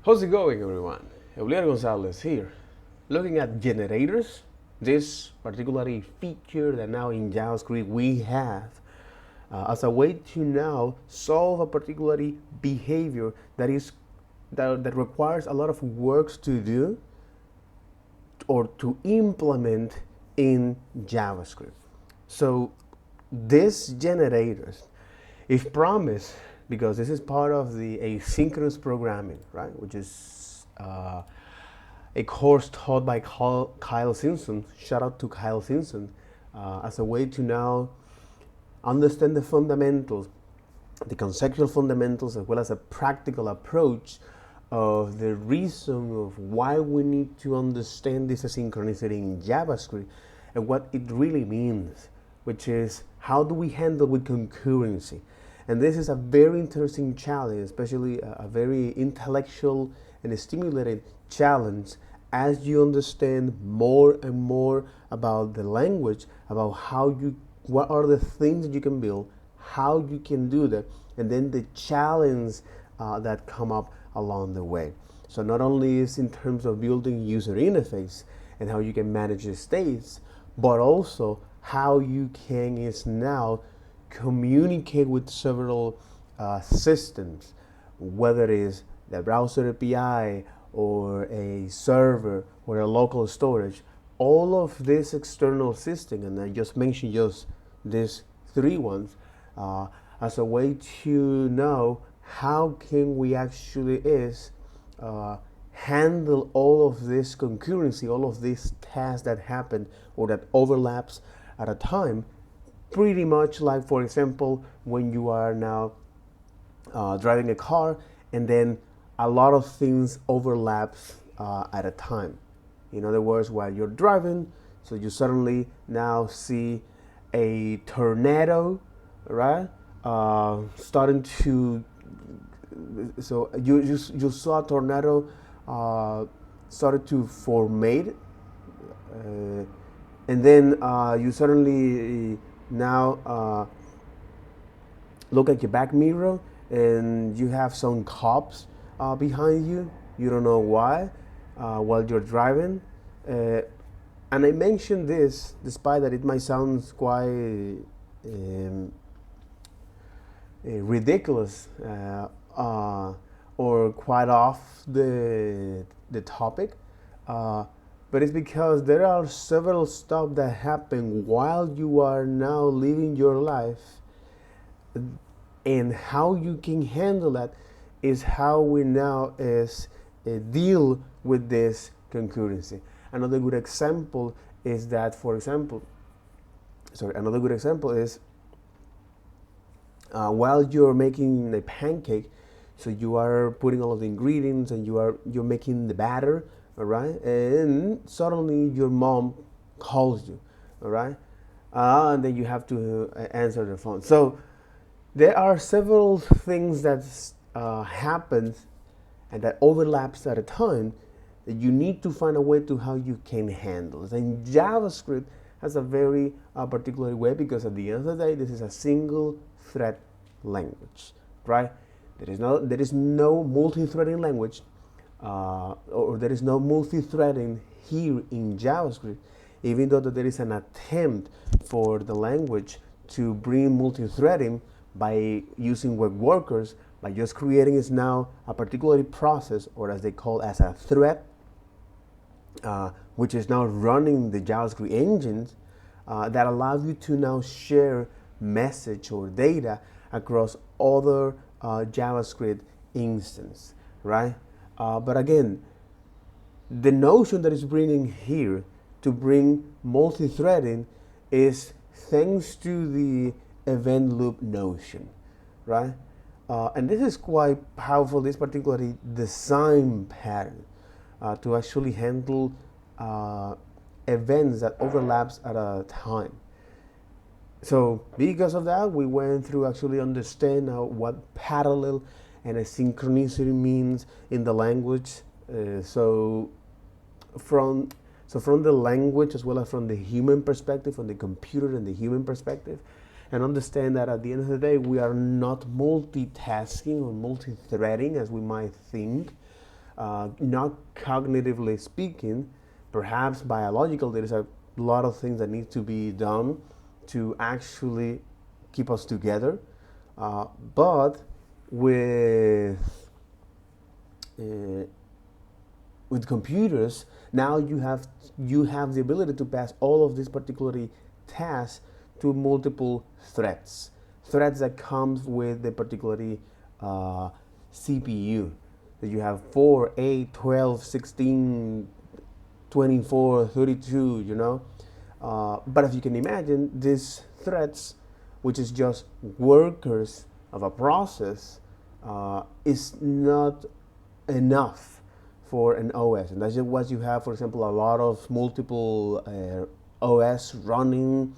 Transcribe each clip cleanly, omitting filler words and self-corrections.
How's it going, everyone? Eulier Gonzalez here. Looking at generators, this particularly feature that now in JavaScript we have as a way to now solve a particularly behavior that requires a lot of work to do or to implement in JavaScript. So these generators, if promised, because this is part of the asynchronous programming, right, which is a course taught by Kyle Simpson. Shout out to Kyle Simpson, as a way to now understand the fundamentals, the conceptual fundamentals, as well as a practical approach of the reason of why we need to understand this asynchronicity in JavaScript and what it really means, which is how do we handle with concurrency. And this is a very interesting challenge, especially a very intellectual and stimulating challenge as you understand more and more about the language, about what are the things that you can build, how you can do that, and then the challenge that come up along the way. So not only is in terms of building user interface and how you can manage the states, but also how you can is now communicate with several systems, whether it is the browser API or a server or a local storage. All of this external system, and I just mentioned just these three ones, as a way to know how can we actually handle all of this concurrency, all of these tasks that happen or that overlaps at a time. Pretty much like, for example, when you are now driving a car and then a lot of things overlaps at a time. In other words, while you're driving, so you suddenly now see a tornado, right? Starting to, so you saw a tornado started to formate, and then you suddenly now look at your back mirror and you have some cops behind you. You don't know why while you're driving. And I mentioned this despite that it might sound quite ridiculous or quite off the topic. But it's because there are several stuff that happen while you are now living your life, and how you can handle that is how we now deal with this concurrency. Another good example is that, another good example is while you're making a pancake, so you are putting all of the ingredients and you're making the batter. All right, and suddenly your mom calls you, all right, and then you have to answer the phone. So there are several things that happen and that overlaps at a time that you need to find a way to how you can handle it. And JavaScript has a very particular way, because at the end of the day, this is a single thread language, right? There is no multi-threading language. Or there is no multi-threading here in JavaScript, even though there is an attempt for the language to bring multi-threading by using web workers, by just creating is now a particular process, or as they call as a thread, which is now running the JavaScript engines that allow you to now share message or data across other JavaScript instances, right? But again, the notion that is bringing here to bring multi-threading is thanks to the event loop notion, right? And this is quite powerful, this particular design pattern to actually handle events that overlaps at a time. So because of that, we went through actually understand what parallel and asynchronicity means in the language. So from the language as well as from the human perspective, from the computer and the human perspective, and understand that at the end of the day, we are not multitasking or multi-threading as we might think, not cognitively speaking, perhaps biological. There is a lot of things that need to be done to actually keep us together. But with uh, with computers, now you have the ability to pass all of these particular tasks to multiple threads. Threads that comes with the particular CPU. So you have 4, 8, 12, 16, 24, 32, you know. But if you can imagine, these threads, which is just workers of a process, is not enough for an OS. And that's what you have, for example, a lot of multiple OS running,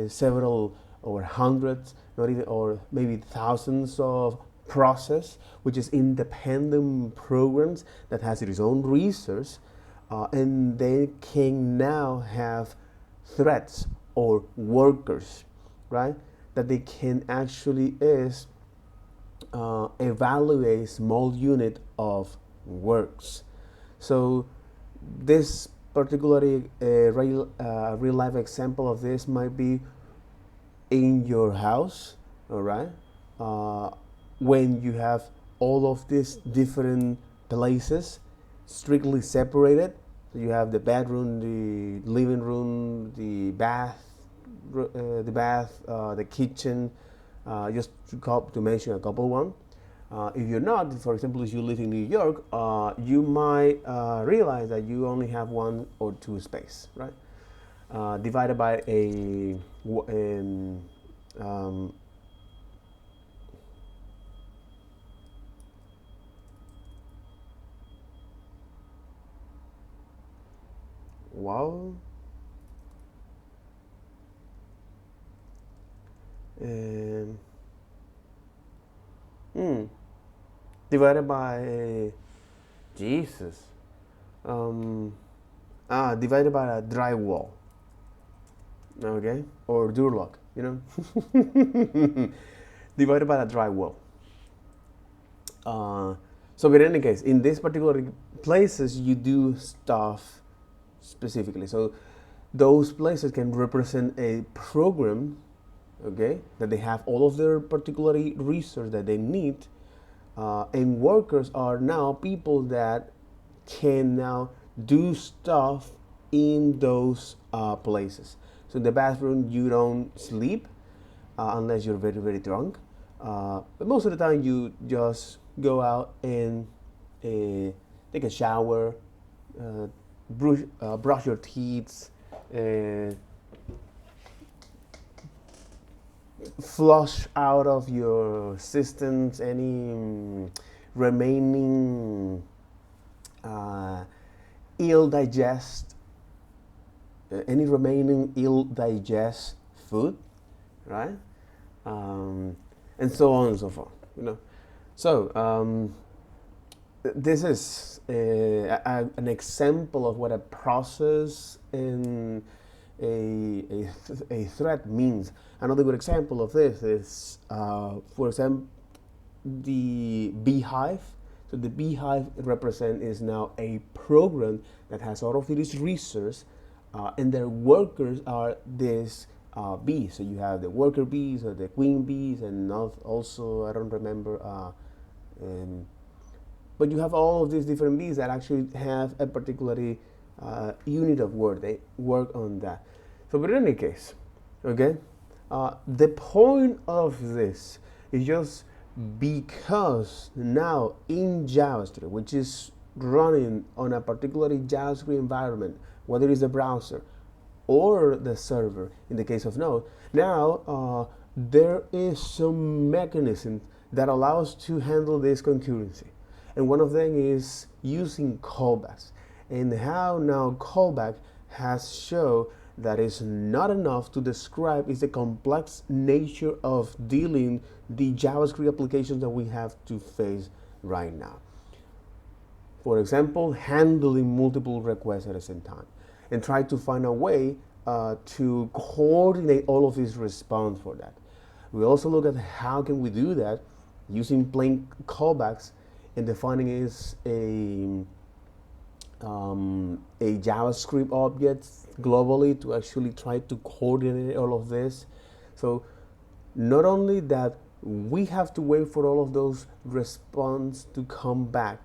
several or hundreds, not even, or maybe thousands of process, which is independent programs that has its own resource, and they can now have threads or workers, right? That they can actually is evaluate small unit of works. So this particularly real life example of this might be in your house, all right? When you have all of these different places strictly separated, so you have the bedroom, the living room, the kitchen, just to mention a couple one. If you're not, for example, if you live in New York, you might realize that you only have one or two space, right? Divided by um, wall, and divided by Jesus, divided by a drywall, okay, or door lock, you know, divided by a drywall. So, in any case, in these particular places, you do stuff specifically. So, those places can represent a program, okay, that they have all of their particular resource that they need, and workers are now people that can now do stuff in those places. So in the bathroom, you don't sleep unless you're very, very drunk. But most of the time, you just go out and take a shower, brush your teeth, flush out of your systems any remaining ill digest food, right? And so on and so forth, you know. So this is an example of what a process in a thread means. Another good example of this is, for example, the beehive. So the beehive is now a program that has all of these research, and their workers are these bees. So you have the worker bees or the queen bees, and also I don't remember. But you have all of these different bees that actually have a particular unit of work. They work on that. So, but in any case, okay, the point of this is just because now in JavaScript, which is running on a particular JavaScript environment, whether it's the browser or the server, in the case of Node, now there is some mechanism that allows to handle this concurrency. And one of them is using callbacks. And how now callback has shown that is not enough to describe is the complex nature of dealing the JavaScript applications that we have to face right now. For example, handling multiple requests at the same time, and try to find a way to coordinate all of these response for that. We also look at how can we do that using plain callbacks and defining is a JavaScript object globally to actually try to coordinate all of this. So not only that we have to wait for all of those response to come back,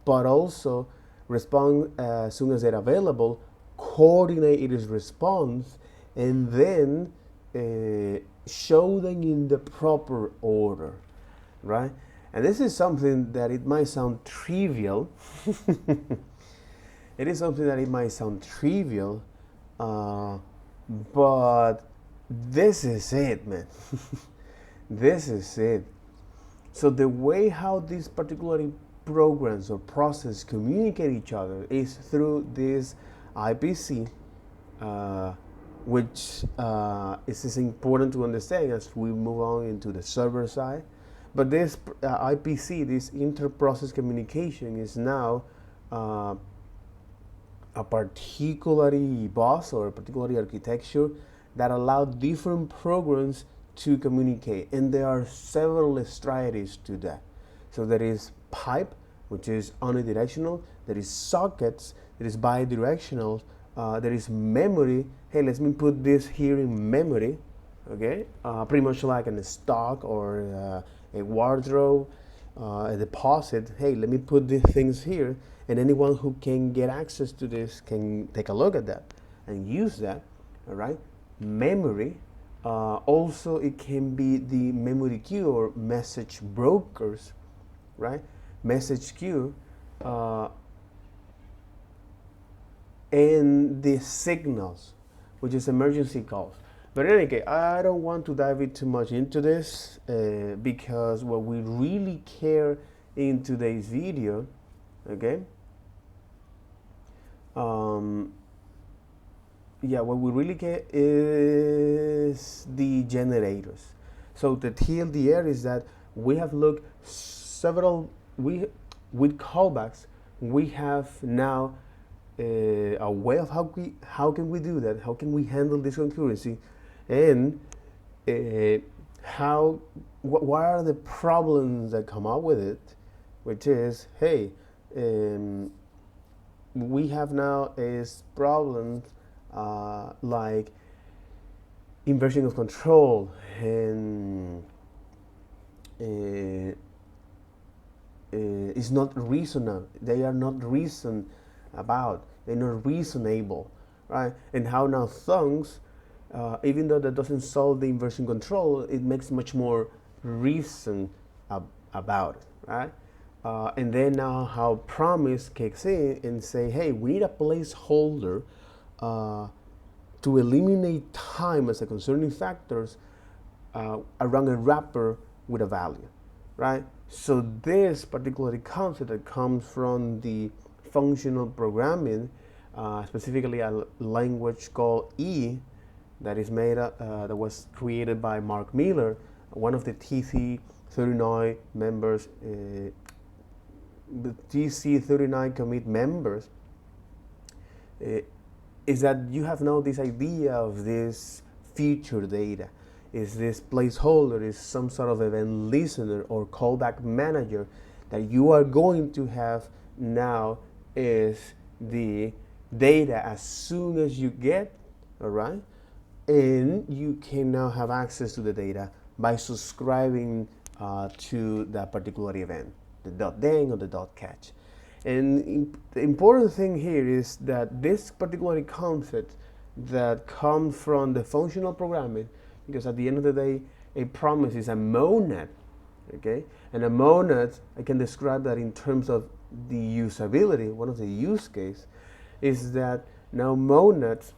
but also respond as soon as they're available, coordinate its response, and then show them in the proper order, right? And this is something that it might sound trivial. It is something that it might sound trivial, but this is it, man. This is it. So the way how these particular programs or processes communicate each other is through this IPC, which is important to understand as we move on into the server side. But this IPC, this inter-process communication, is now a particular bus or a particular architecture that allow different programs to communicate, and there are several strategies to that. So there is pipe, which is unidirectional. There is sockets, there is bidirectional. There is memory. Hey, let me put this here in memory, okay? Pretty much like in a stock or a wardrobe, a deposit. Hey, let me put these things here, and anyone who can get access to this can take a look at that and use that, all right? Memory. Also, it can be the memory queue or message brokers, right? Message queue, and the signals, which is emergency calls. But in any case, I don't want to dive too much into this because what we really care in today's video, okay? What we really care is the generators. So the TLDR is that we have looked with callbacks, we have now a way of how can we do that? How can we handle this concurrency? And what are the problems that come out with it? Which is, hey, we have now is problems like inversion of control and is not reasonable. They are not reasoned about. They're not reasonable, right? And how now thongs, even though that doesn't solve the inversion control, it makes much more reason about it, right? And then now how promise kicks in and say, hey, we need a placeholder to eliminate time as a concerning factors around a wrapper with a value, right? So this particular concept that comes from the functional programming, specifically a language called E, that is made that was created by Mark Miller, one of the TC39 members, the TC39 commit members, is that you have now this idea of this future data. Is this placeholder, is some sort of event listener or callback manager that you are going to have now is the data as soon as you get, all right? And you can now have access to the data by subscribing to that particular event, the .dang or the .catch. And the important thing here is that this particular concept that comes from the functional programming, because at the end of the day, a promise is a monad, okay? And a monad, I can describe that in terms of the usability. One of the use case is that now monads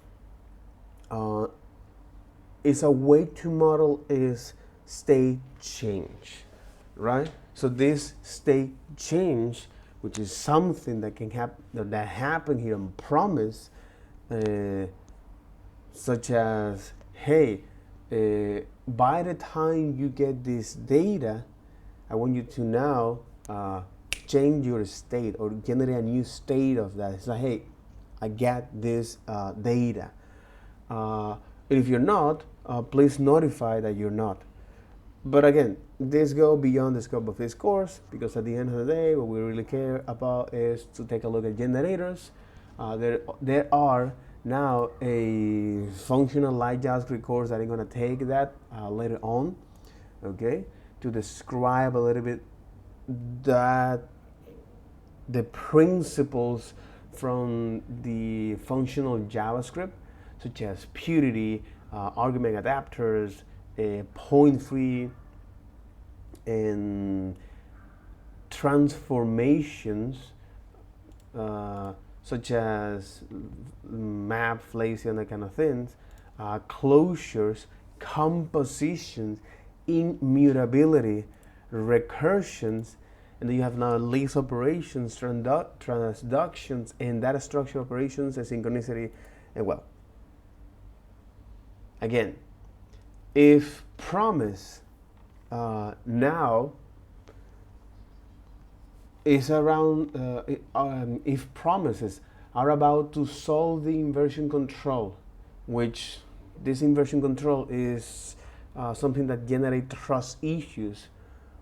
is a way to model is state change, right? So this state change, which is something that can happen, that happen here on promise, such as, hey, by the time you get this data, I want you to now change your state or generate a new state of that. It's like, hey, I get this data. And if you're not, please notify that you're not. But again, this go beyond the scope of this course, because at the end of the day, what we really care about is to take a look at generators. There are now a functional light JavaScript course that I'm going to take that later on, okay, to describe a little bit that the principles from the functional JavaScript, such as purity, argument adapters, point free, and transformations, such as map, lazy, and that kind of things, closures, compositions, immutability, recursions, and then you have now list operations, transductions, and data structure operations, asynchronicity, and well. Again, if promise now is around, if promises are about to solve the inversion control, which this inversion control is something that generates trust issues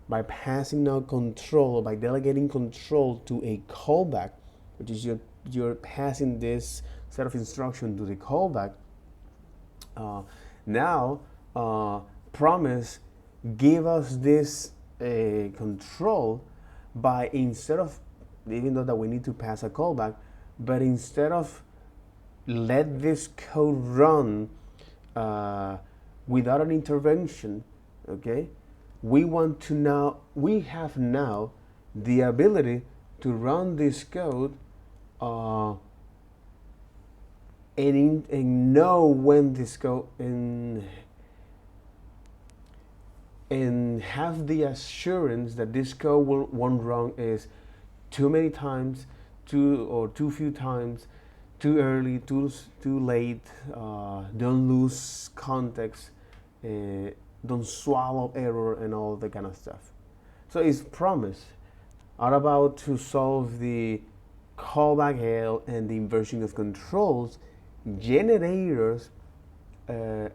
by passing now control, or by delegating control to a callback, which is you're passing this set of instruction to the callback. Now promise give us this control by, instead of, even though that we need to pass a callback, but instead of let this code run without an intervention, okay, we have now the ability to run this code and know when this code, and have the assurance that this code won't run is too many times, too few times, too early, too late, don't lose context, don't swallow error, and all that kind of stuff. So it's promise are about to solve the callback hell and the inversion of controls. Generators are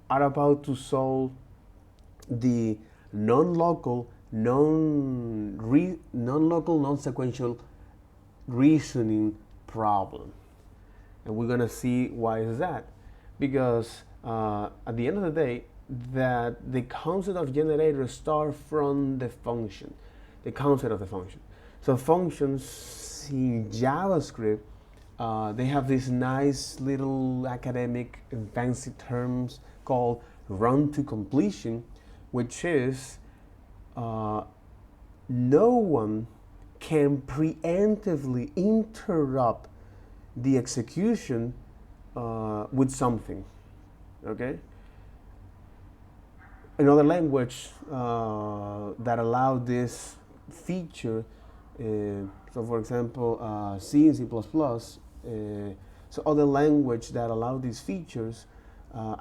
about to solve the non-local, non-sequential reasoning problem. And we're gonna see why is that. Because at the end of the day, that the concept of generators start from the function, the concept of the function. So functions in JavaScript, they have these nice little academic fancy terms called run to completion, which is no one can preemptively interrupt the execution with something, okay? Another language that allowed this feature, so for example, C and C++, so other language that allow these features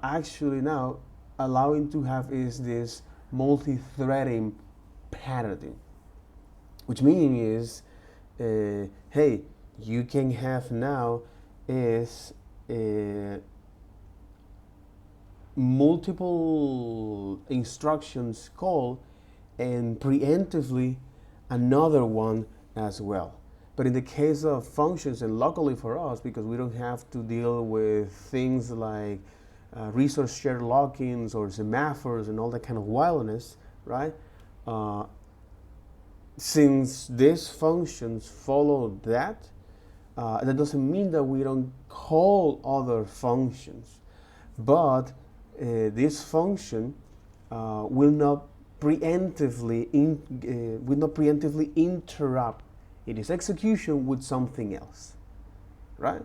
actually now allowing to have is this multi-threading pattern, which meaning is, hey, you can have now is multiple instructions call and preemptively another one as well. But in the case of functions, and luckily for us, because we don't have to deal with things like resource share lock-ins or semaphores and all that kind of wildness, right? Since these functions follow that, that doesn't mean that we don't call other functions, but this function will not preemptively interrupt its execution with something else, right?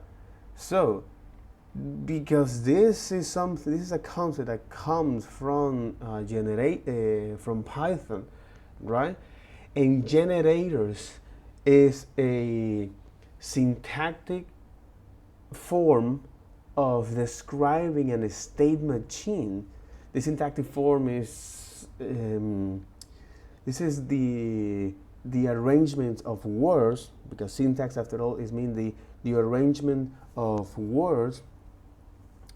So, because this is a concept that comes from from Python, right? And generators is a syntactic form of describing a state machine. The syntactic form is this is the arrangement of words, because syntax after all is mean the arrangement of words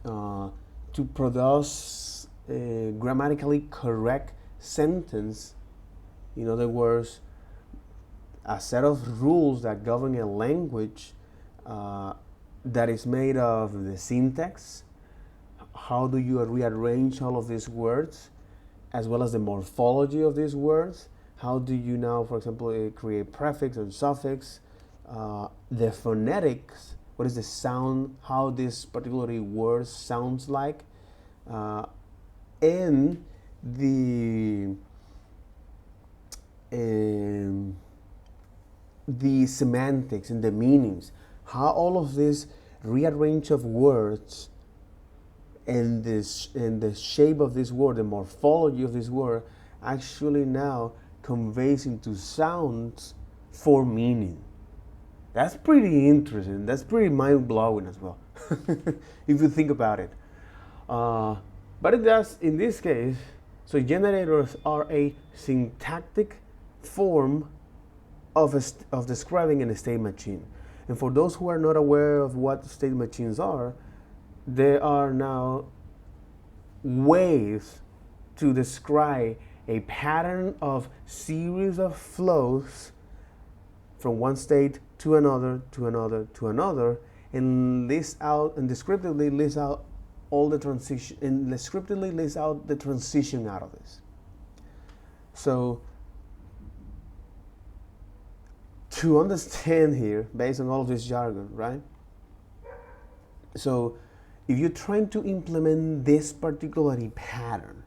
to produce grammatically correct sentence, in other words, a set of rules that govern a language that is made of the syntax. How do you rearrange all of these words, as well as the morphology of these words? How do you now, for example, create prefix and suffix? The phonetics, what is the sound, how this particular word sounds like, and the semantics and the meanings, how all of this rearrange of words and the shape of this word, the morphology of this word, actually now conveys into sounds for meaning. That's pretty interesting. That's pretty mind-blowing as well, if you think about it. But it does, in this case, so generators are a syntactic form of describing a state machine. And for those who are not aware of what state machines are, there are now ways to describe a pattern of series of flows from one state to another, to another, to another, and list out and descriptively list out all the transition, and descriptively list out the transition out of this. So to understand here, based on all of this jargon, right? So if you're trying to implement this particular pattern,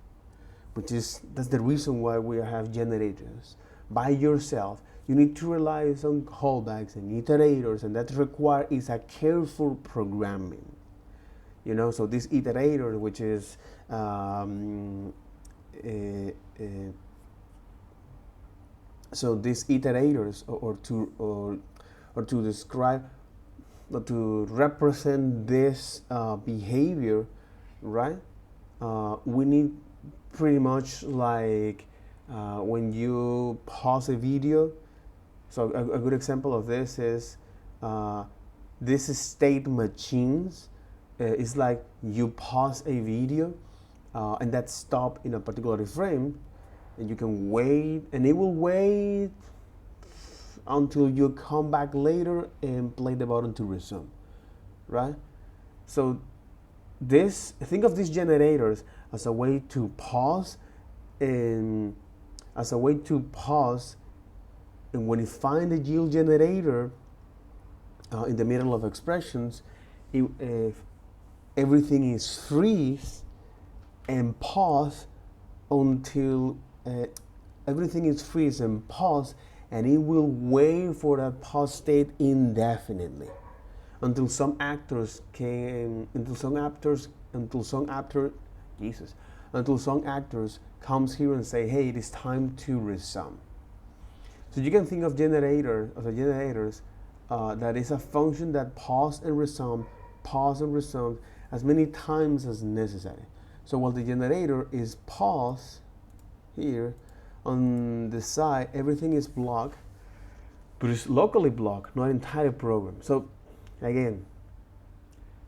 that's the reason why we have generators, by yourself, you need to rely on callbacks and iterators, and that is a careful programming. So this iterator, which is so these iterators, or to describe, or to represent this behavior, right? We need pretty much like when you pause a video. So a good example of this is this state machines. It's like you pause a video and that stop in a particular frame, and you can wait, and it will wait until you come back later and play the button to resume, right? So think of these generators as a way to pause, and when you find the yield generator in the middle of expressions, if everything is freeze and pause until everything is freeze and pause, and it will wait for that pause state indefinitely until some actors comes here and say, hey, it is time to resume. So you can think of generators that is a function that pause and resume as many times as necessary. So while the generator is pause here, on the side everything is blocked, but it's locally blocked, not entire program. So again,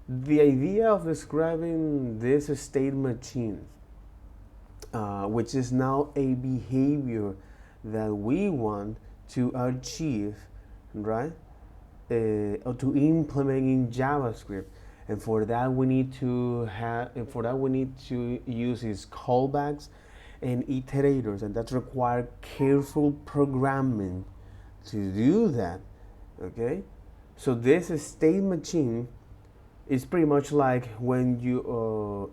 the idea of describing this state machine, which is now a behavior that we want to achieve, right? Or to implement in JavaScript. And for that we need to use these callbacks and iterators, and that require careful programming to do that. Okay, so this state machine is pretty much like when you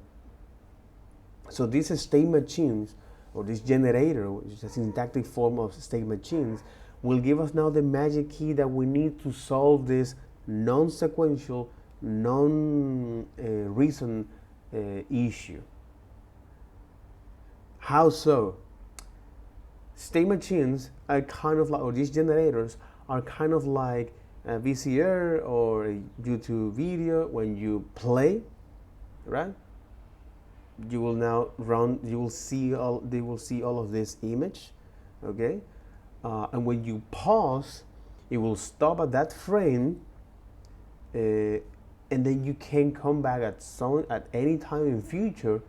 so these state machines, or this generator, which is a syntactic form of state machines, will give us now the magic key that we need to solve this non-sequential, non-reason issue. How so? State machines are kind of like, or these generators are kind of like a VCR or a YouTube video. When you play, right? You will now run. They will see all of this image, okay? And when you pause, it will stop at that frame, and then you can come back at any time in future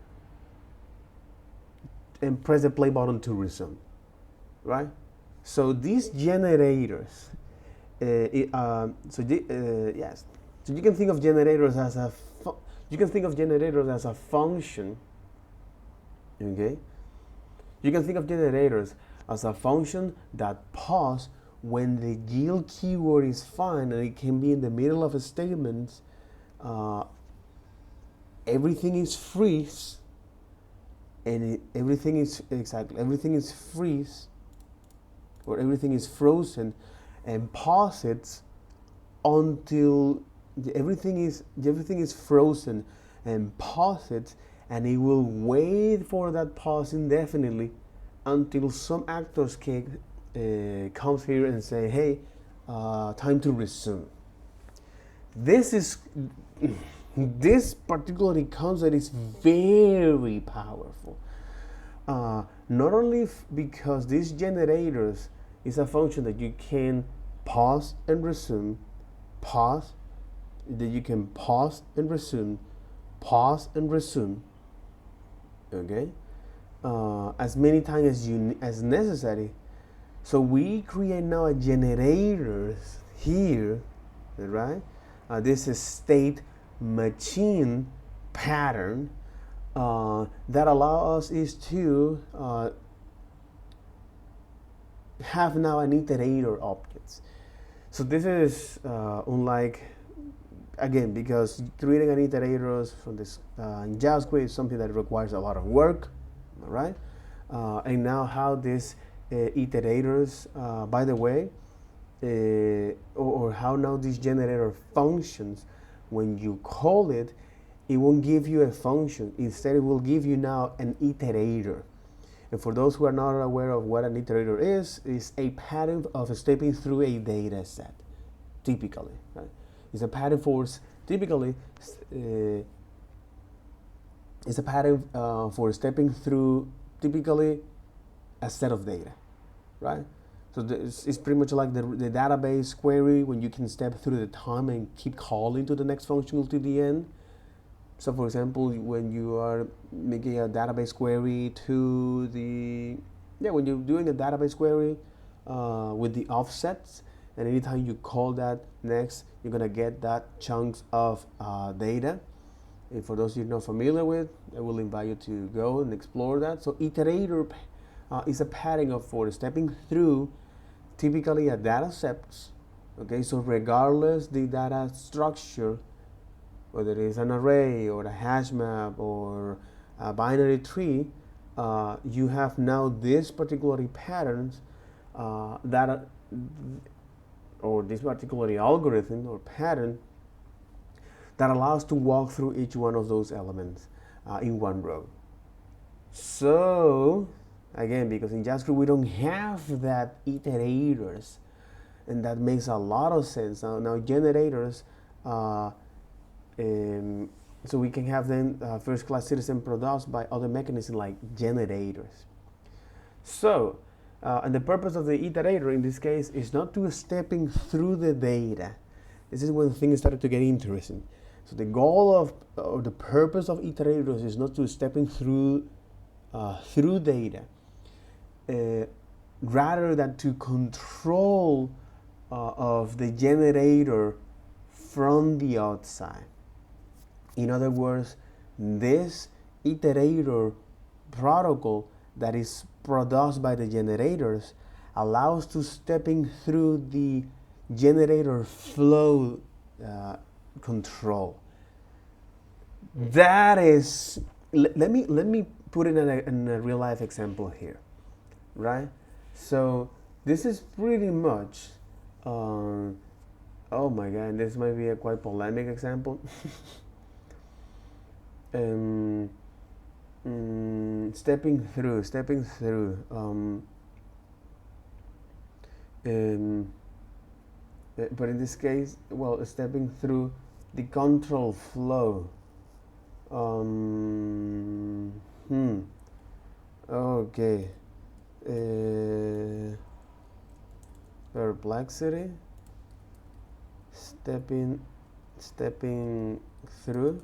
and press the play button to resume, right? So these generators, yes, so you can think of generators as a function, okay? You can think of generators as a function that pause when the yield keyword is fine, and it can be in the middle of a statement. Everything is freeze, and everything is freeze, or everything is frozen, and pause it until everything is frozen, and pause it, and it will wait for that pause indefinitely until some actors comes here and say, hey, time to resume. This particular concept is very powerful. Not only because these generators is a function that you can pause and resume, that you can pause and resume, okay, as many times as necessary. So we create now a generator here, right? This is state machine pattern that allows us is to have now an iterator object. So this is unlike, again, because creating an iterator from this in JavaScript is something that requires a lot of work, all right? And now how these iterators, by the way, or how now this generator functions, when you call it, it won't give you a function. Instead, it will give you now an iterator. And for those who are not aware of what an iterator is a pattern of stepping through a data set, typically. Right? It's a pattern for for stepping through typically a set of data, right? So it's pretty much like the database query when you can step through the time and keep calling to the next function to the end. So for example, when you are making a database query when you're doing a database query with the offsets, and anytime you call that next, you're gonna get that chunks of data. And for those you're not familiar with, I will invite you to go and explore that. So iterator is a pattern for stepping through typically a data set. Okay, so regardless the data structure, whether it is an array or a hash map or a binary tree, you have now this particular patterns or this particular algorithm or pattern that allows to walk through each one of those elements in one row. So again, because in JavaScript we don't have that iterators, and that makes a lot of sense. Now generators, so we can have them first-class citizen produced by other mechanisms like generators. So, and the purpose of the iterator in this case is not to stepping through the data. This is when things started to get interesting. So the goal of, or the purpose of iterators is not to stepping through data, rather than to control of the generator from the outside. In other words, this iterator protocol that is produced by the generators allows to stepping through the generator flow control. That is, let me put it in a real life example here, right? So this is pretty much, oh my god, this might be a quite polemic example. Stepping through. But in this case, well, stepping through the control flow. Okay. Perplexity. Stepping through.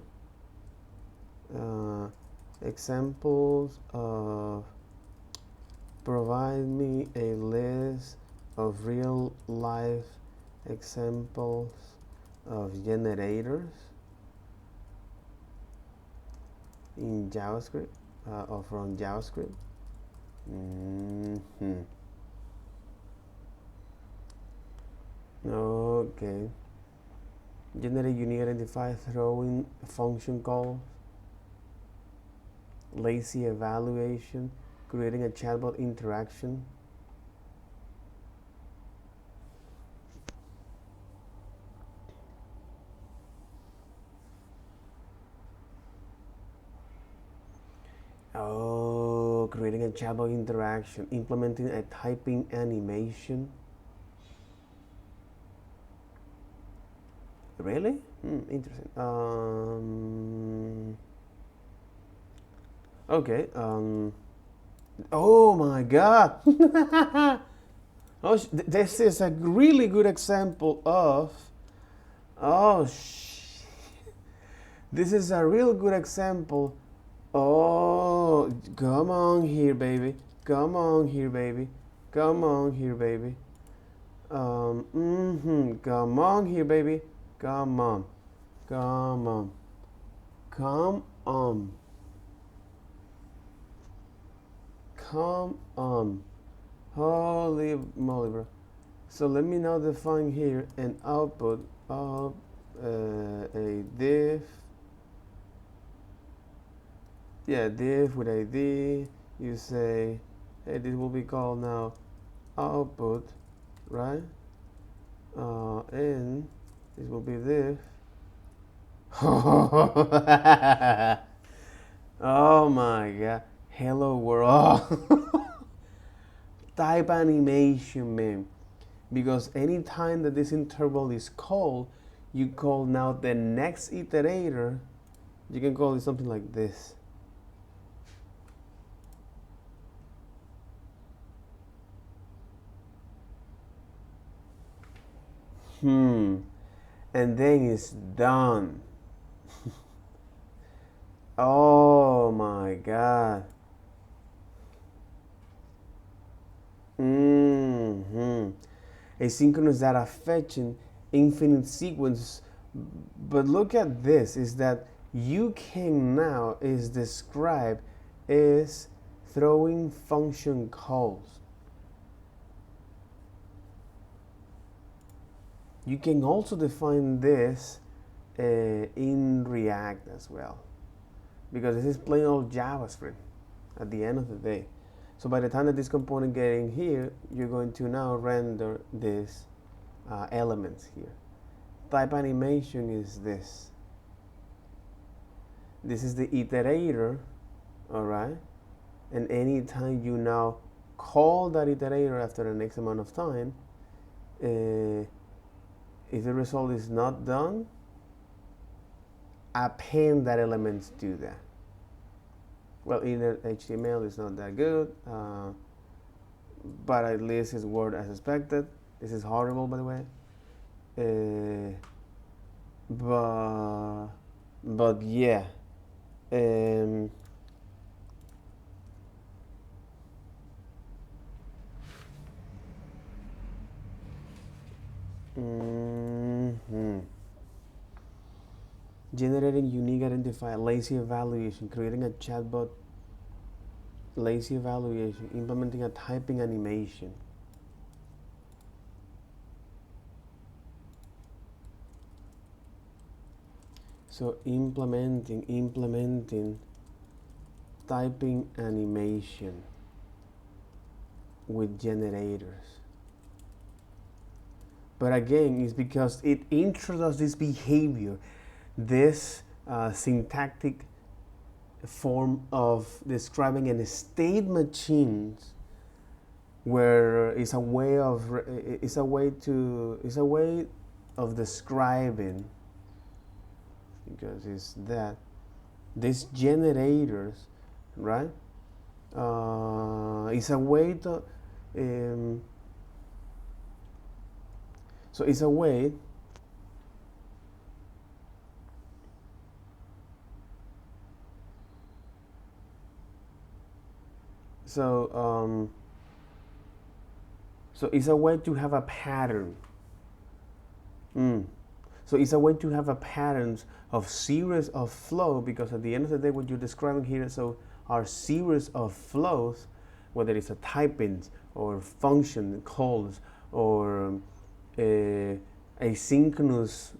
Examples of Provide me a list of real life examples of generators in JavaScript or from JavaScript. Okay. Generate unique identifier throwing function calls, lazy evaluation, creating a chatbot interaction. Oh, creating a chatbot interaction, implementing a typing animation. Really? Interesting. Okay. Oh my God. This is a really good example of. Oh, this is a real good example. Oh, come on here, baby. Come on here, baby. Come on here, baby. Come on here, baby. Come on. Come on. Come on. Come on. Holy moly, bro. So let me now define here an output of a div. Yeah, div with ID. You say, hey, this will be called now output, right? And this will be div. Oh my God. Hello world. Type animation, man. Because anytime that this interval is called, you call now the next iterator. You can call it something like this. And then it's done. Oh my God. Asynchronous data fetching, infinite sequence. But look at this, is that you can now is described as throwing function calls. You can also define this in React as well, because this is plain old JavaScript at the end of the day. So by the time that this component get in here, you're going to now render these elements here. Type animation is this. This is the iterator, all right? And anytime you now call that iterator after the next amount of time, if the result is not done, append that element to that. Well, inner HTML is not that good, but at least it's worked as expected. This is horrible, by the way. But yeah. Generating unique identifier, lazy evaluation, creating a chatbot, lazy evaluation, implementing a typing animation. So implementing typing animation with generators. But again, it's because it introduces this behavior, this syntactic form of describing a state machines, where it's a way of describing, because it's that these generators, right? It's a way to so it's a way So it's a way to have a pattern. So it's a way to have a patterns of series of flow, because at the end of the day, what you're describing here, so are series of flows, whether it's a typing or function calls or asynchronous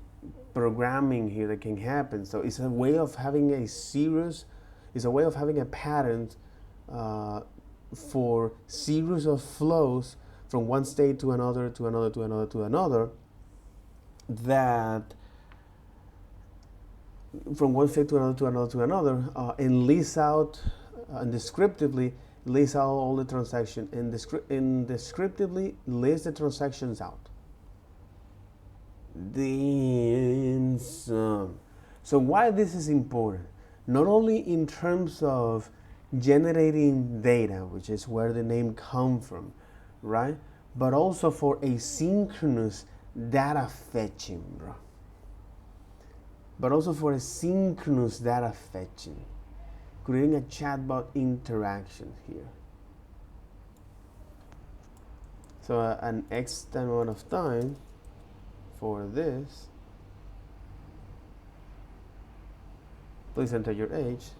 programming here that can happen. So it's a way of having a series, it's a way of having a pattern for series of flows from one state to another, to another, to another, to another, that from one state to another, to another, to another, and lists out and descriptively lists out all the transactions, and descriptively lists the transactions out. Then some. So why this is important? Not only in terms of generating data, which is where the name comes from, right? But also for asynchronous data fetching, bro. But also for asynchronous data fetching, creating a chatbot interaction here. So an X amount of time for this. Please enter your age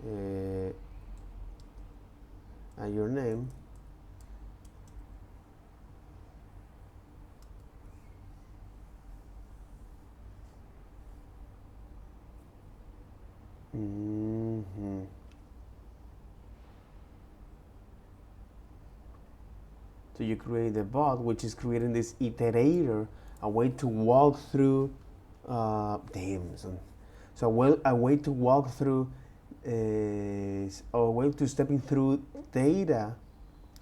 and your name. So you create the bot, which is creating this iterator, a way to walk through, so a way to walk through, a way to stepping through data,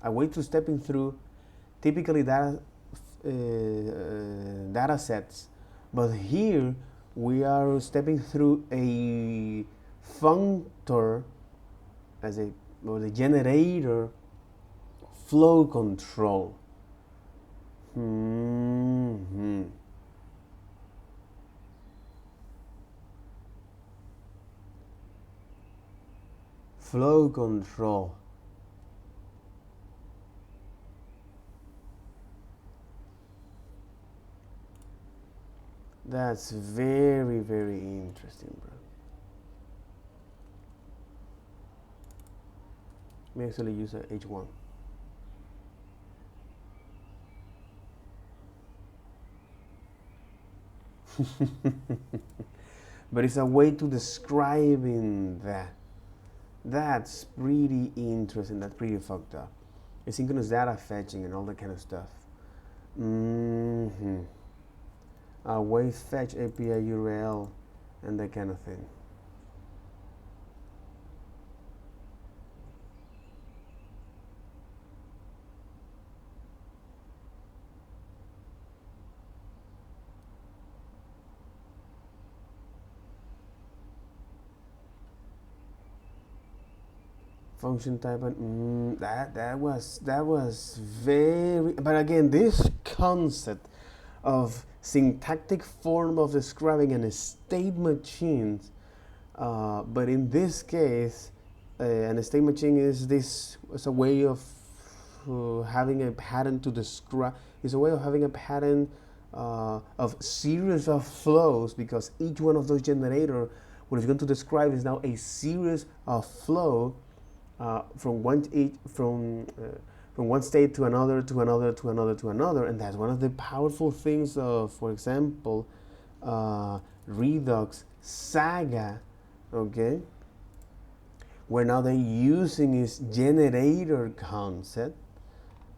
a way to stepping through typically data sets, but here we are stepping through a functor as or the generator flow control. Flow control. That's very, very interesting, bro. Let me actually use a H1. But it's a way to describing that. That's pretty interesting. That's pretty fucked up. Asynchronous data fetching and all that kind of stuff. Wave fetch API URL and that kind of thing. Function type and that was very. But again, this concept of syntactic form of describing a state machines, but in this case, an state machine is a way of having a pattern to describe. It's a way of having a pattern of series of flows, because each one of those generator, what it's going to describe is now a series of flow from one state to another, to another, to another, to another. And that's one of the powerful things of, for example, Redux Saga, okay, where now they're using this generator concept,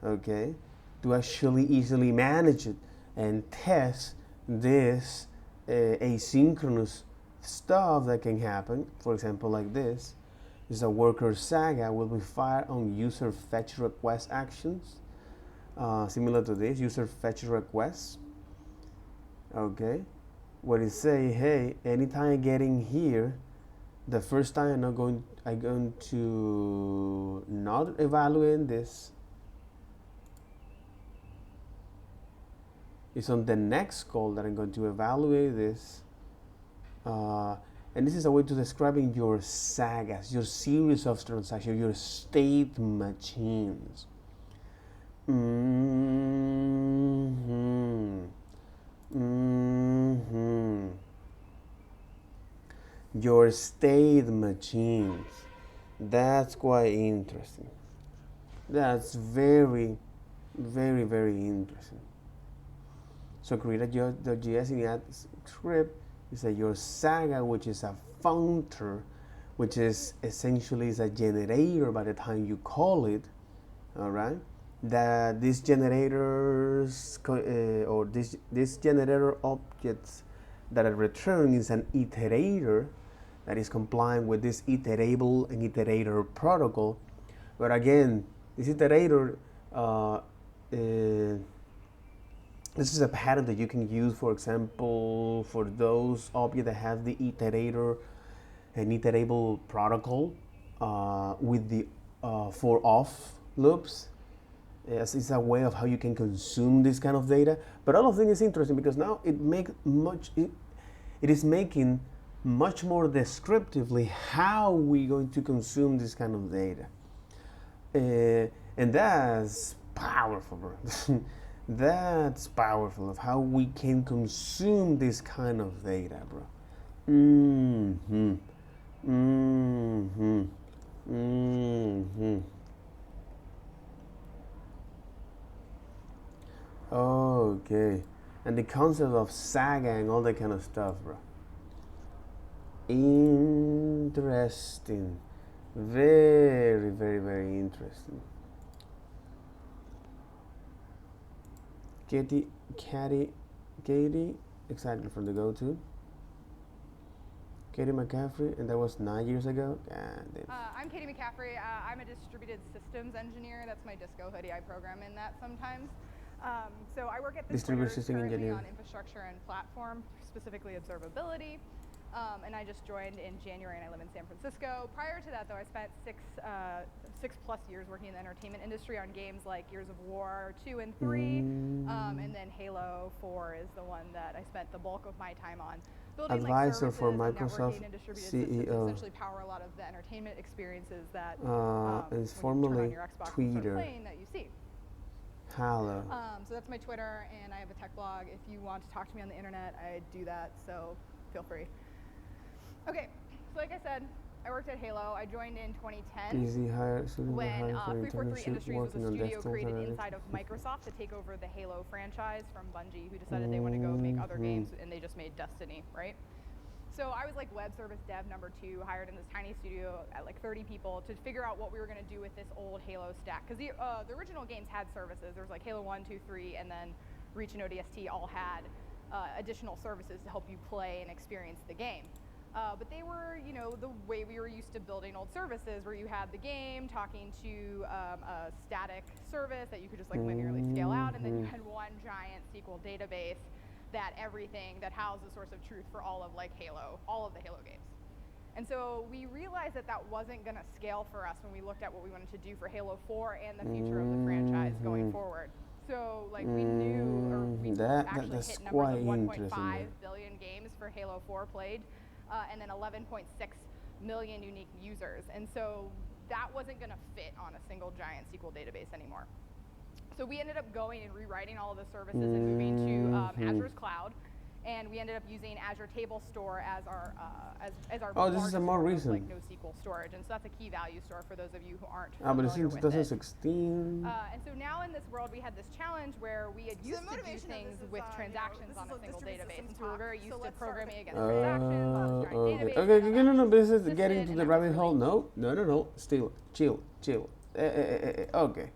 okay, to actually easily manage it and test this asynchronous stuff that can happen. For example, like this is a worker Saga will be fired on user fetch request actions, similar to this user fetch requests. Okay, where it say, hey, anytime I get in here, the first time I'm going to not evaluate this. It's on the next call that I'm going to evaluate this. And this is a way to describing your sagas, your series of transactions, your state machines. Mm-hmm. Mm-hmm. Your state machines. That's quite interesting. That's very, very, very interesting. So create a .js in that script is that your saga, which is a functor, which is essentially is a generator by the time you call it, all right? That these generators or this generator objects that are returned is an iterator that is complying with this iterable and iterator protocol. But again, this iterator, this is a pattern that you can use, for example, for those objects that have the iterator and iterable protocol with the for off loops. Yes, it's a way of how you can consume this kind of data. But all of them is interesting because now it is making much more descriptively how we're going to consume this kind of data. And that's powerful, bro. That's powerful of how we can consume this kind of data, bro. Mm-hmm. Mm-hmm. Mm-hmm. Okay. And the concept of saga and all that kind of stuff, bro. Interesting. Very, very, very interesting. Katie, exactly from the go-to. Katie McCaffrey, and that was 9 years ago. I'm Katie McCaffrey. I'm a distributed systems engineer. That's my disco hoodie. I program in that sometimes. So I work at the Distributed Twitter system currently engineer on infrastructure and platform, specifically observability. And I just joined in January, and I live in San Francisco. Prior to that, though, I spent six plus years working in the entertainment industry on games like Gears of War 2 and 3, and then Halo 4 is the one that I spent the bulk of my time on. Building Advisor like for services Microsoft and distributed CEO. systems to essentially power a lot of the entertainment experiences that is when you turn on formerly your Xbox and Twitter. start playing that you see. Hello. So that's my Twitter, and I have a tech blog. If you want to talk to me on the internet, I do that, so feel free. Okay, so like I said, I worked at Halo. I joined in 2010 when 343 Industries was a studio created inside of Microsoft to take over the Halo franchise from Bungie, who decided they want to go make other games, and they just made Destiny, right? So I was like web service dev number 2, hired in this tiny studio at like 30 people to figure out what we were going to do with this old Halo stack. Because the original games had services. There was like Halo 1, 2, 3, and then Reach and ODST all had additional services to help you play and experience the game. But they were, you know, the way we were used to building old services, where you had the game talking to a static service that you could just like linearly scale out, and then you had one giant SQL database that everything that housed the source of truth for all of like Halo, all of the Halo games. And so we realized that that wasn't going to scale for us when we looked at what we wanted to do for Halo 4 and the future of the franchise going forward. So like we knew, or we actually hit numbers of 1.5 billion games for Halo 4 played, and then 11.6 million unique users. And so that wasn't going to fit on a single giant SQL database anymore. So we ended up going and rewriting all of the services and moving to Azure's cloud, and we ended up using Azure Table Store as our this is a more recent, like NoSQL storage, and so that's a key value store for those of you who aren't but familiar it's in with 2016. And so now in this world, we had this challenge where we had used to do things with transactions on a single database, and so we were very used to programming against transactions on a giant database. No, this is getting to the rabbit hole. No, still, chill. Okay,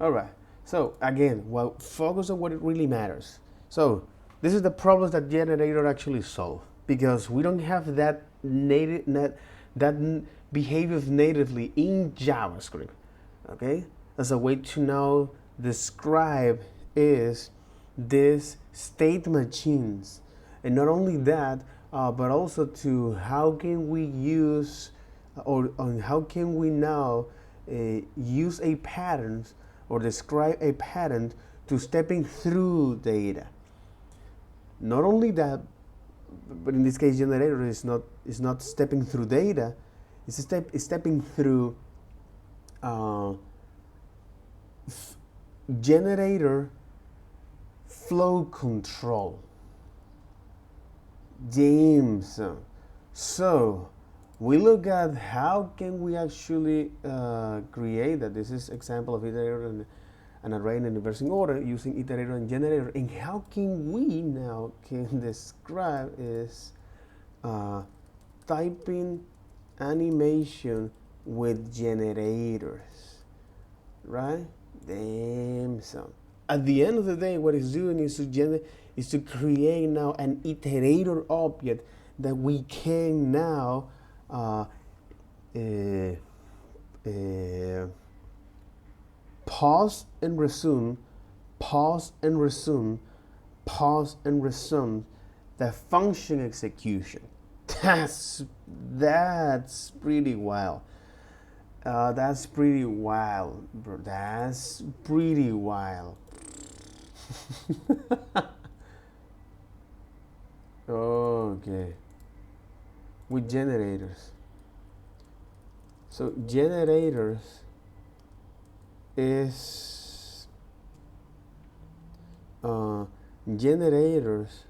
all right. So again, well, focus on what it really matters. So this is the problems that generator actually solve, because we don't have that behaviors natively in JavaScript. Okay, as a way to now describe is this state machines, and not only that, but also to how can we use or how can we now use a patterns or describe a pattern to stepping through data. Not only that, but in this case, generator is not stepping through data. It's stepping through generator flow control. James. So we look at how can we actually create that. This is example of iterator and array in inversing order using iterator and generator. And how can we now can describe is typing animation with generators, right? Damn son. At the end of the day, what it's doing is to create now an iterator object that we can now pause and resume, pause and resume, pause and resume the function execution. That's pretty wild. That's pretty wild, bro. That's pretty wild. Okay. With generators. So generators is generators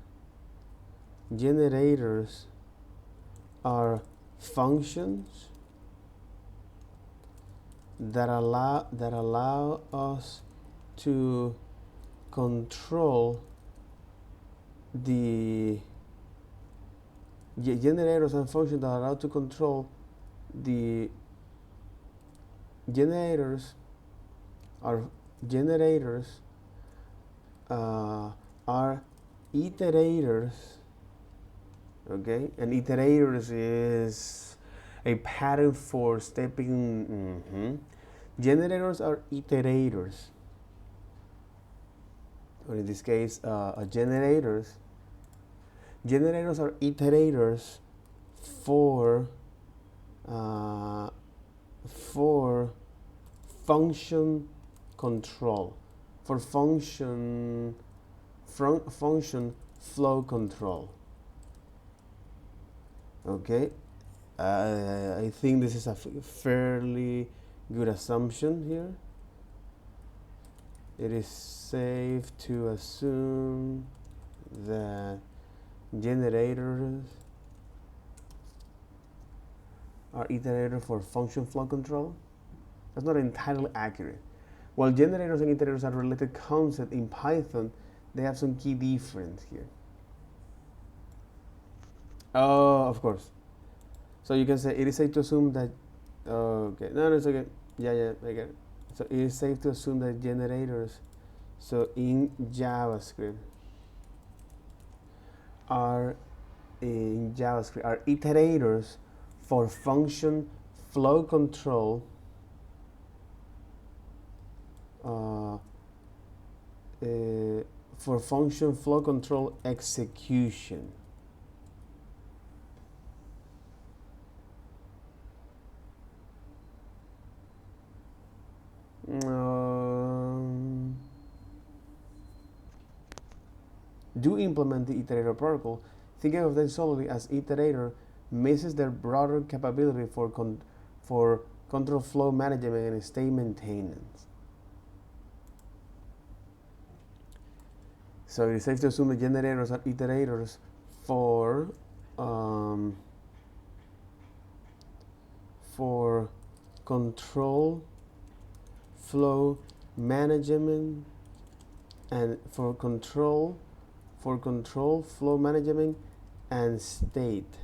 are functions that allow us to control the generators and functions that allow to control the generators are iterators. Okay, and iterators is a pattern for stepping. Generators are iterators, or in this case, generators are iterators for function control, for function flow control. Okay, I think this is a fairly good assumption here. It is safe to assume that generators are iterator for function flow control. That's not entirely accurate. While generators and iterators are related concepts in Python, they have some key difference here. Oh, of course. So you can say it is safe to assume that. Okay, no, it's okay. Yeah, I get it. So it is safe to assume that generators, so in JavaScript, are iterators for function flow control. For function flow control execution. Do implement the iterator protocol. Thinking of them solely as iterator misses their broader capability for control flow management and state maintenance. So it's safe to assume that generators are iterators for control flow management and for control flow management and state.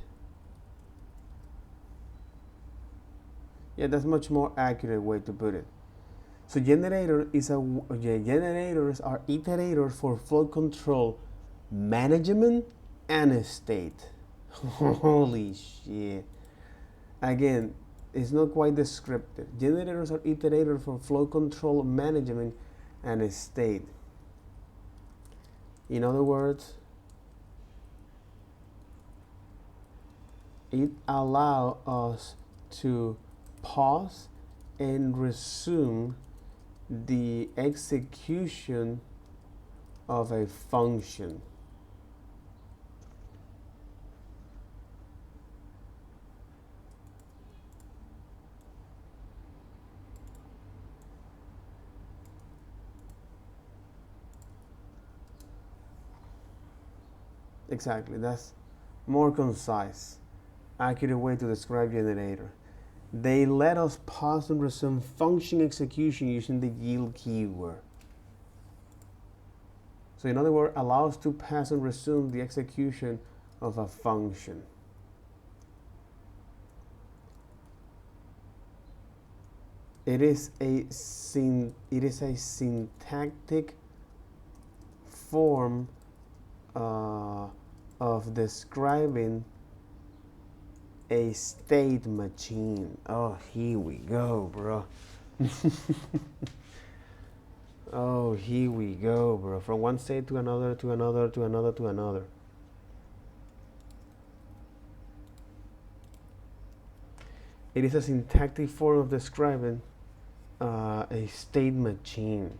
Yeah, that's much more accurate way to put it. So generators are iterators for flow control management and state. Holy shit. Again, it's not quite descriptive. Generators are iterators for flow control management and state. In other words, it allows us to pause and resume the execution of a function. Exactly, that's more concise, accurate way to describe generator. They let us pause and resume function execution using the yield keyword. So in other words, allow us to pass and resume the execution of a function. It is a syntactic form of describing a state machine. Oh, here we go, bro. Oh, here we go, bro. From one state to another, to another, to another, to another. It is a syntactic form of describing a state machine.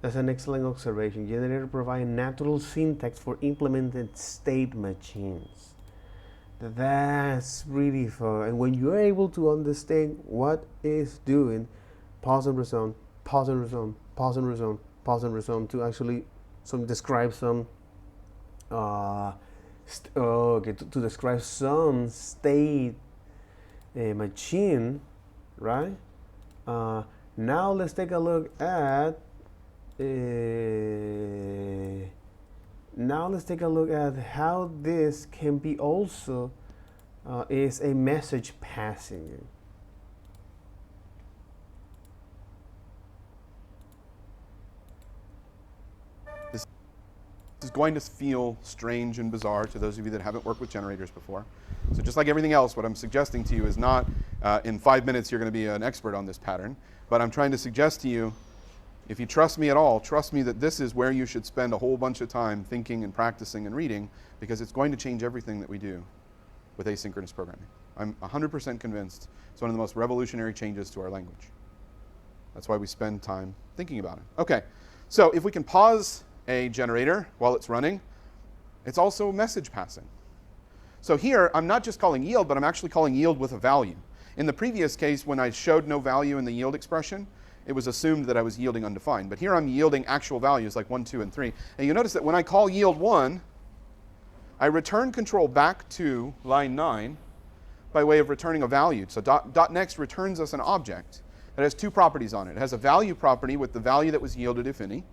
That's an excellent observation. Generator provide natural syntax for implemented state machines. That's really fun. And when you're able to understand what it's doing, pause and resume, pause and resume, pause and resume, pause and resume to actually describe some to describe some state machine, right? Now let's take a look at how this can be also is a message passing. This is going to feel strange and bizarre to those of you that haven't worked with generators before. So just like everything else, what I'm suggesting to you is not in 5 minutes you're going to be an expert on this pattern, but I'm trying to suggest to you, if you trust me at all, trust me that this is where you should spend a whole bunch of time thinking and practicing and reading, because it's going to change everything that we do with asynchronous programming. I'm 100% convinced it's one of the most revolutionary changes to our language. That's why we spend time thinking about it. Okay, so if we can pause a generator while it's running, it's also message passing. So here, I'm not just calling yield, but I'm actually calling yield with a value. In the previous case, when I showed no value in the yield expression, it was assumed that I was yielding undefined. But here I'm yielding actual values like 1, 2, and 3. And you notice that when I call yield 1, I return control back to line 9 by way of returning a value. So .next returns us an object that has two properties on it. It has a value property with the value that was yielded, if any,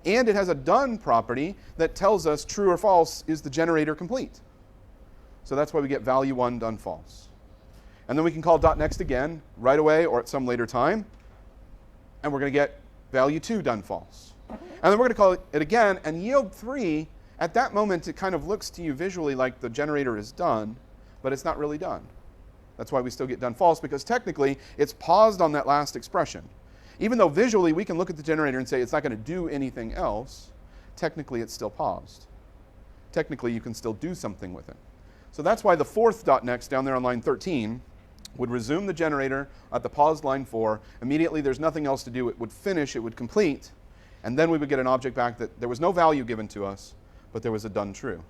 and it has a done property that tells us true or false, is the generator complete. So that's why we get value 1 done false. And then we can call .next again right away or at some later time, and we're going to get value 2 done false. And then we're going to call it again, and yield 3, at that moment it kind of looks to you visually like the generator is done, but it's not really done. That's why we still get done false, because technically it's paused on that last expression. Even though visually we can look at the generator and say it's not going to do anything else, technically it's still paused. Technically you can still do something with it. So that's why the fourth .next down there on line 13 would resume the generator at the paused line 4. Immediately there's nothing else to do. It would finish, it would complete, and then we would get an object back that there was no value given to us, but there was a done true.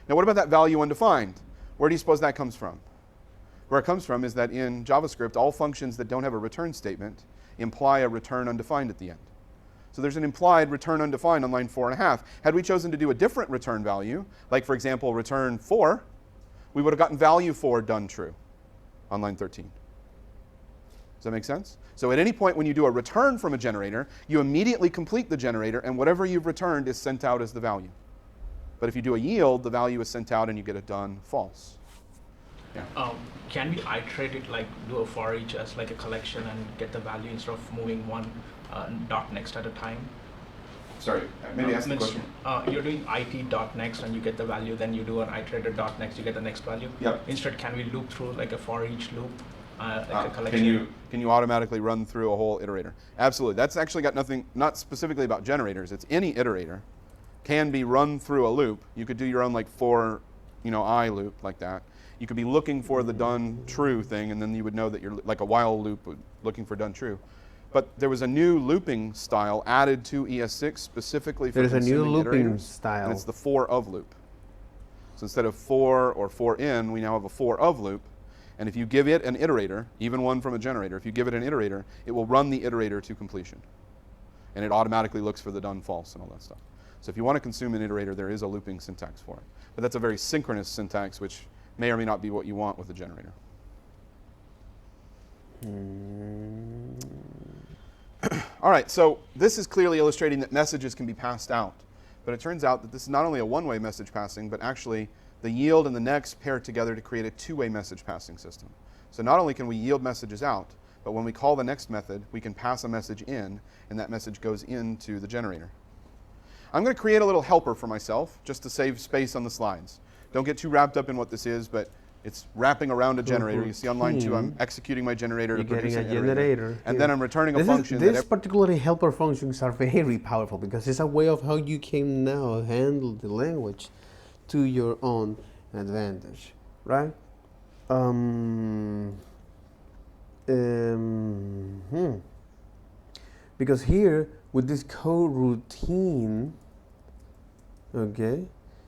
Now what about that value undefined? Where do you suppose that comes from? Where it comes from is that in JavaScript, all functions that don't have a return statement imply a return undefined at the end. So there's an implied return undefined on line 4.5. Had we chosen to do a different return value, like for example return 4, we would have gotten value 4 done true on line 13. Does that make sense? So at any point when you do a return from a generator, you immediately complete the generator, and whatever you've returned is sent out as the value. But if you do a yield, the value is sent out and you get a done false. Yeah. Can we iterate it, like do a for each as like a collection and get the value instead of moving one .next at a time? Sorry, maybe ask the question. You're doing it.next and you get the value, then you do an iterated .next, you get the next value. Yep. Instead, can we loop through like a for each loop, like a collection? Can you automatically run through a whole iterator? Absolutely. That's actually got nothing, not specifically about generators. It's any iterator can be run through a loop. You could do your own like for, I loop like that. You could be looking for the done true thing, and then you would know that you're like a while loop looking for done true. But there was a new looping style added to ES6 specifically for There's a new looping iterators, style. and it's the for of loop. So instead of for or for in, we now have a for of loop. And if you give it an iterator, even one from a generator, if you give it an iterator, it will run the iterator to completion. And it automatically looks for the done false and all that stuff. So if you want to consume an iterator, there is a looping syntax for it. But that's a very synchronous syntax, which may or may not be what you want with a generator. All right, so this is clearly illustrating that messages can be passed out. But it turns out that this is not only a one-way message passing, but actually the yield and the next pair together to create a two-way message passing system. So not only can we yield messages out, but when we call the next method, we can pass a message in, and that message goes into the generator. I'm going to create a little helper for myself, just to save space on the slides. Don't get too wrapped up in what this is, but it's wrapping around a generator. You see on line 2, I'm executing my generator to produce an iterator. And then I'm returning a function. These particularly helper functions are very powerful because it's a way of how you can now handle the language to your own advantage, right? Because here, with this coroutine, okay,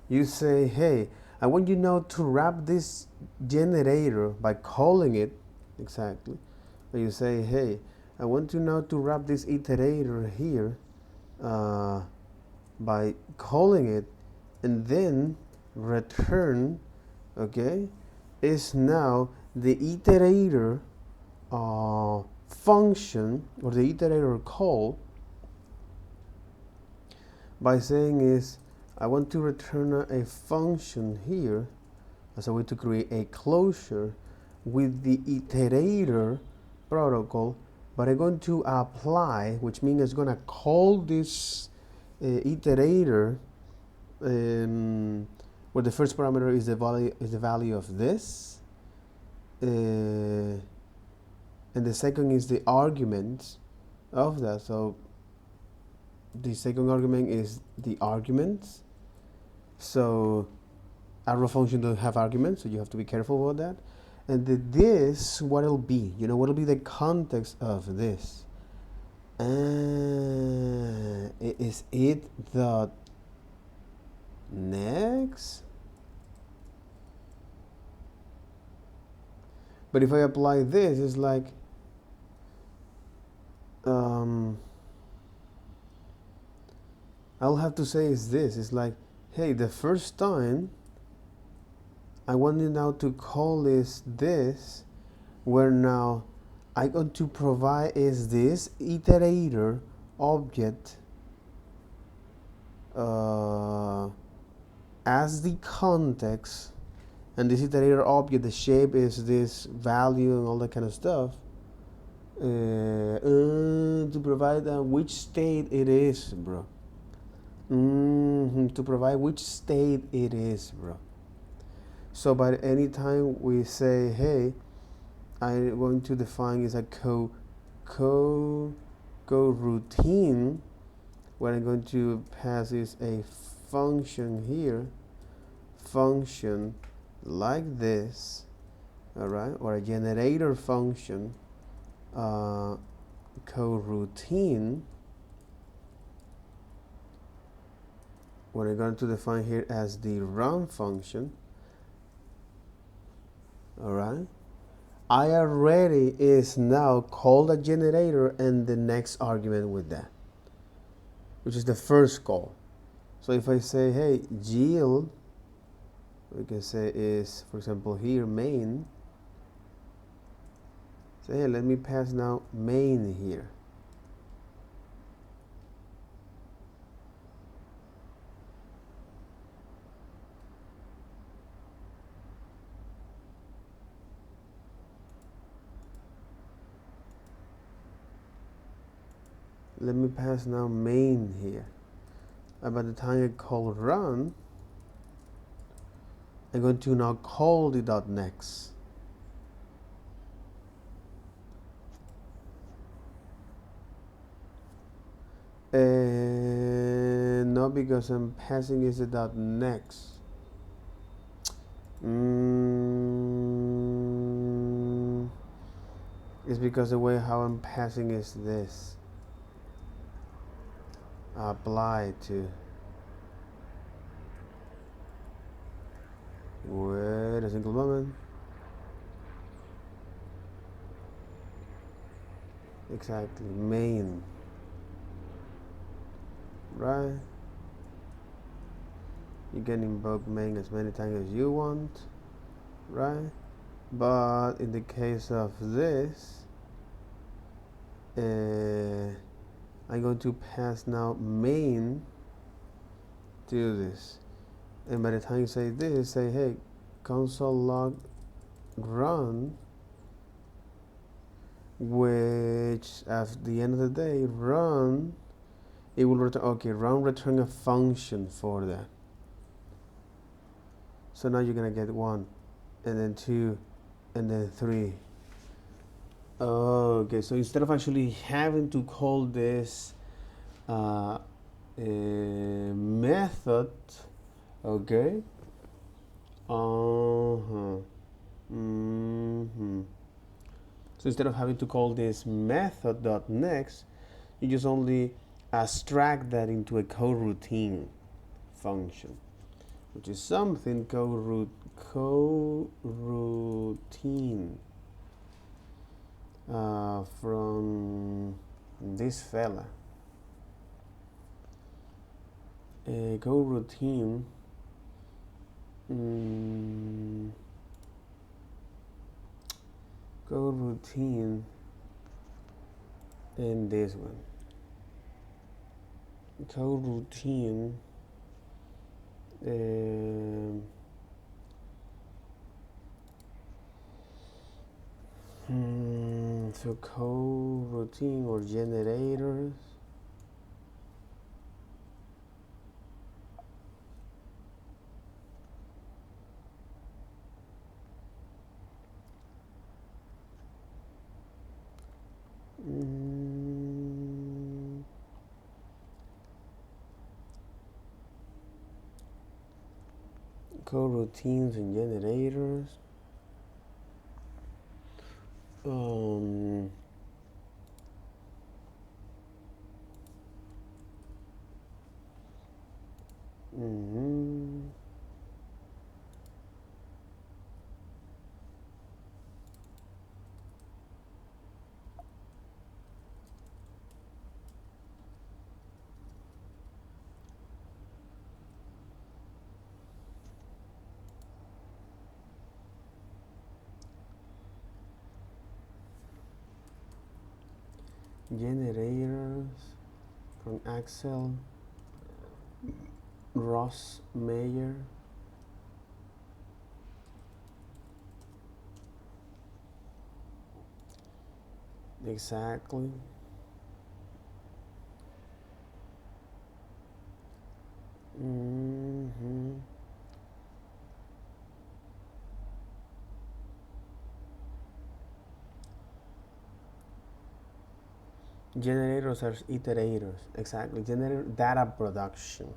you say, hey, I want you now to wrap this generator by calling it, exactly. But you say, hey, I want you now to wrap this iterator here by calling it, and then return, okay, is now the iterator function, or the iterator call, by saying is, I want to return a function here as a way to create a closure with the iterator protocol, but I'm going to apply, which means it's going to call this iterator where the first parameter is the value of this, and the second is the argument of that. So the second argument is the arguments. So arrow function don't have arguments, so you have to be careful about that. And this, what it'll be, you know, what'll be the context of this? Is it the next? But if I apply this, it's like I'll have to say is this. It's like, hey, the first time I want you now to call this, where now I'm going to provide is this iterator object as the context, and this iterator object, the shape is this value and all that kind of stuff, to provide which state it is, bro. To provide which state it is, bro. So by any time we say, hey, I'm going to define is a coroutine, what I'm going to pass is a function here, function like this, all right, or a generator function, coroutine, what I'm going to define here as the run function, all right. I already is now called a generator and the next argument with that, which is the first call. So if I say, hey, yield, we can say is, for example, here main. Say, hey, let me pass now main here. Let me pass now main here. And by the time I call run, I'm going to now call the dot next. And not because I'm passing is the dot next. It's because the way how I'm passing is this. Apply to. Wait a single moment. Exactly, main. Right? You can invoke main as many times as you want, right? But in the case of this, I'm going to pass now main to this, and by the time you say this, say hey, console log run, which at the end of the day, run, it will return, okay, run return a function for that. So now you're gonna get 1, and then 2, and then 3. Okay, so instead of actually having to call this method, okay, so instead of having to call this method.next, you just only abstract that into a coroutine function, which is something coroutine from this fella. Coroutine. Coroutine and this one. Coroutine. So coroutine or generators. Coroutines and generators. Generators from Axel Ross Mayer. Exactly. Generators are iterators. Exactly. Generator data production.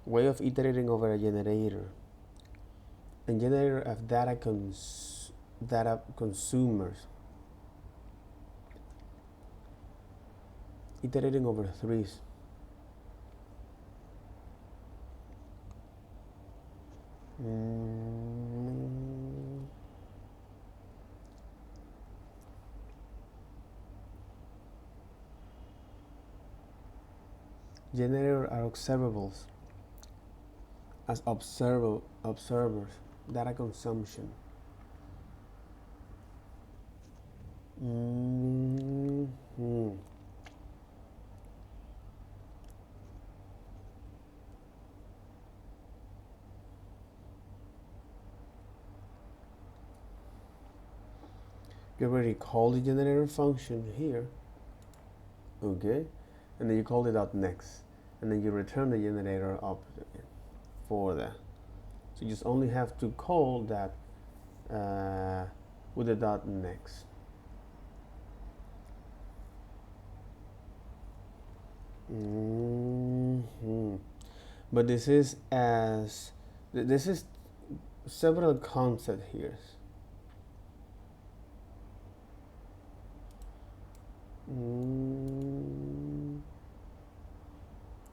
Way of iterating over a generator. And generator of data consumers. Iterating over threes. Generators are observables as observers, data consumption. You already called the generator function here, okay, and then you call it out next, and then you return the generator up for that. So you just only have to call that with the dot next. But this is several concepts here.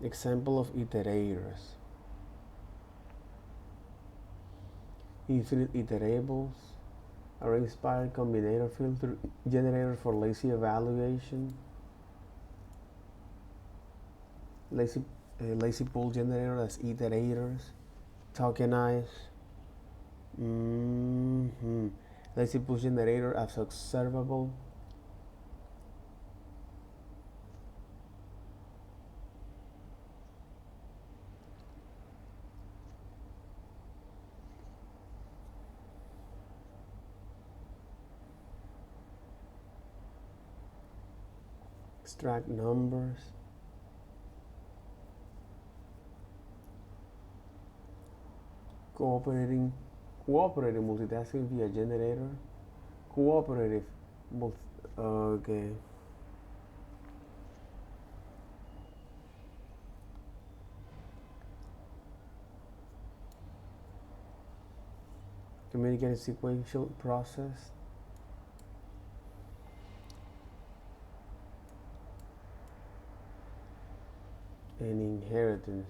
Example of iterators. Infinite iterables, array-inspired combinator filter generator for lazy evaluation, lazy A lazy pool generator as iterators. Tokenize. Lazy pool generator as observable. Extract numbers. Cooperating multitasking via generator. Cooperative okay. Communicating sequential process. And inheritance.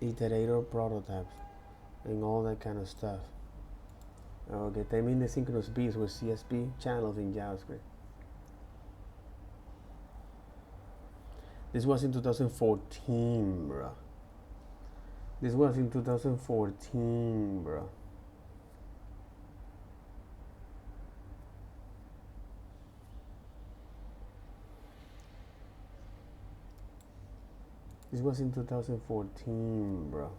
Iterator prototypes and all that kind of stuff. Okay, taming the synchronous beats with CSP channels in JavaScript. This was in 2014, bro. This was in 2014, bro. This was in 2014, bro.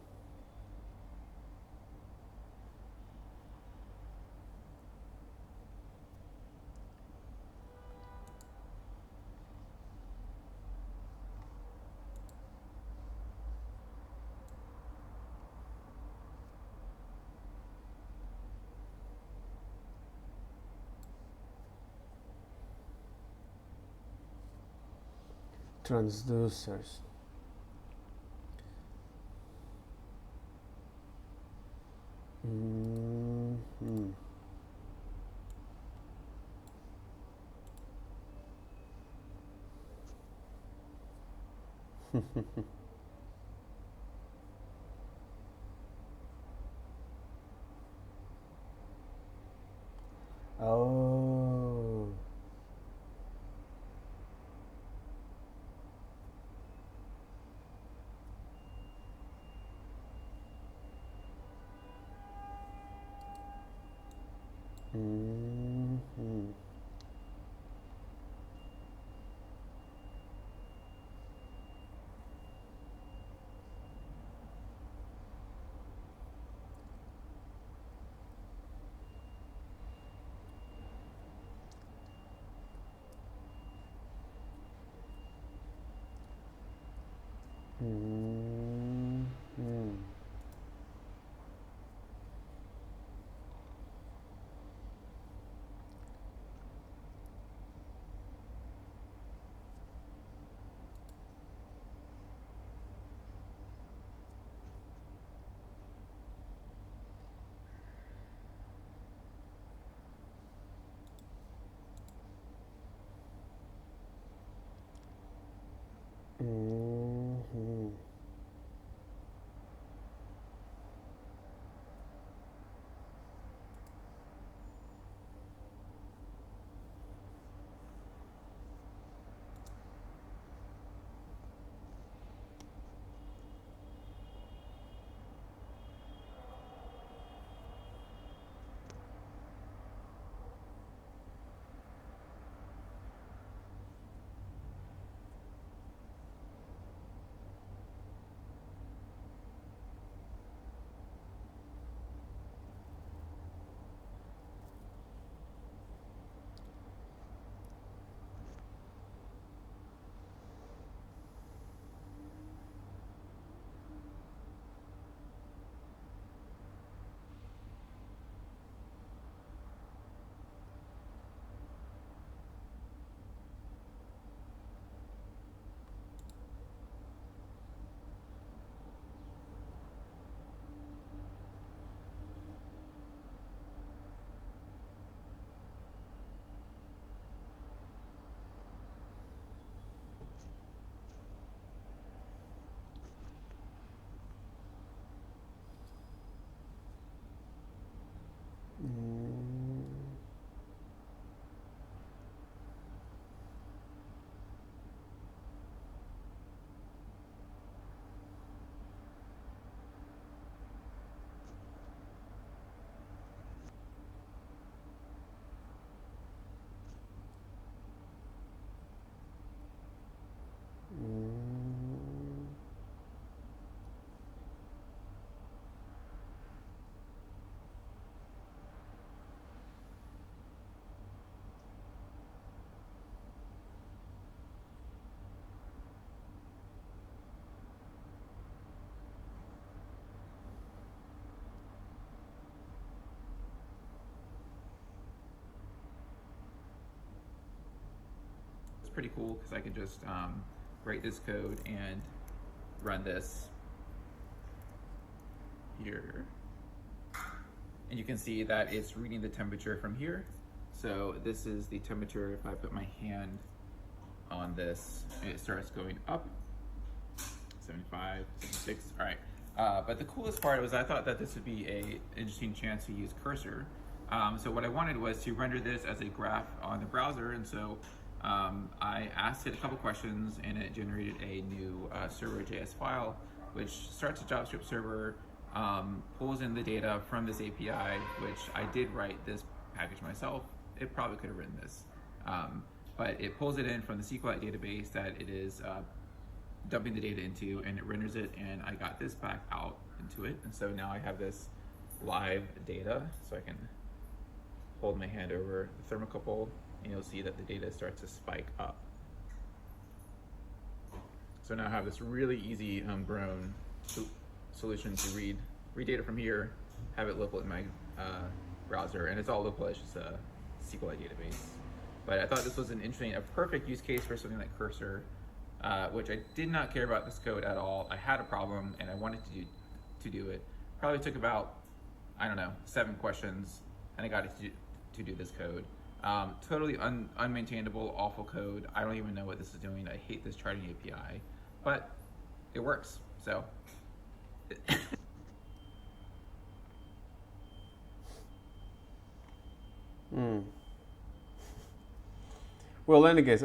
Transducers. Oh. pretty cool because I can just write this code and run this here. And you can see that it's reading the temperature from here. So this is the temperature. If I put my hand on this, it starts going up. 75, 76, all right. But the coolest part was I thought that this would be an interesting chance to use cursor. So what I wanted was to render this as a graph on the browser, and so I asked it a couple questions, and it generated a new server.js file, which starts a JavaScript server, pulls in the data from this API, which I did write this package myself. It probably could have written this, but it pulls it in from the SQLite database that it is dumping the data into, and it renders it, and I got this back out into it. And so now I have this live data, so I can hold my hand over the thermocouple, and you'll see that the data starts to spike up. So now I have this really easy grown solution to read data from here, have it local in my browser, and it's all local, it's just a SQLite database. But I thought this was a perfect use case for something like Cursor, which I did not care about this code at all. I had a problem and I wanted to do it. Probably took about, I don't know, 7 questions, and I got it to do this code. Totally unmaintainable, awful code. I don't even know what this is doing. I hate this charting API, but it works, so. Well, in any case,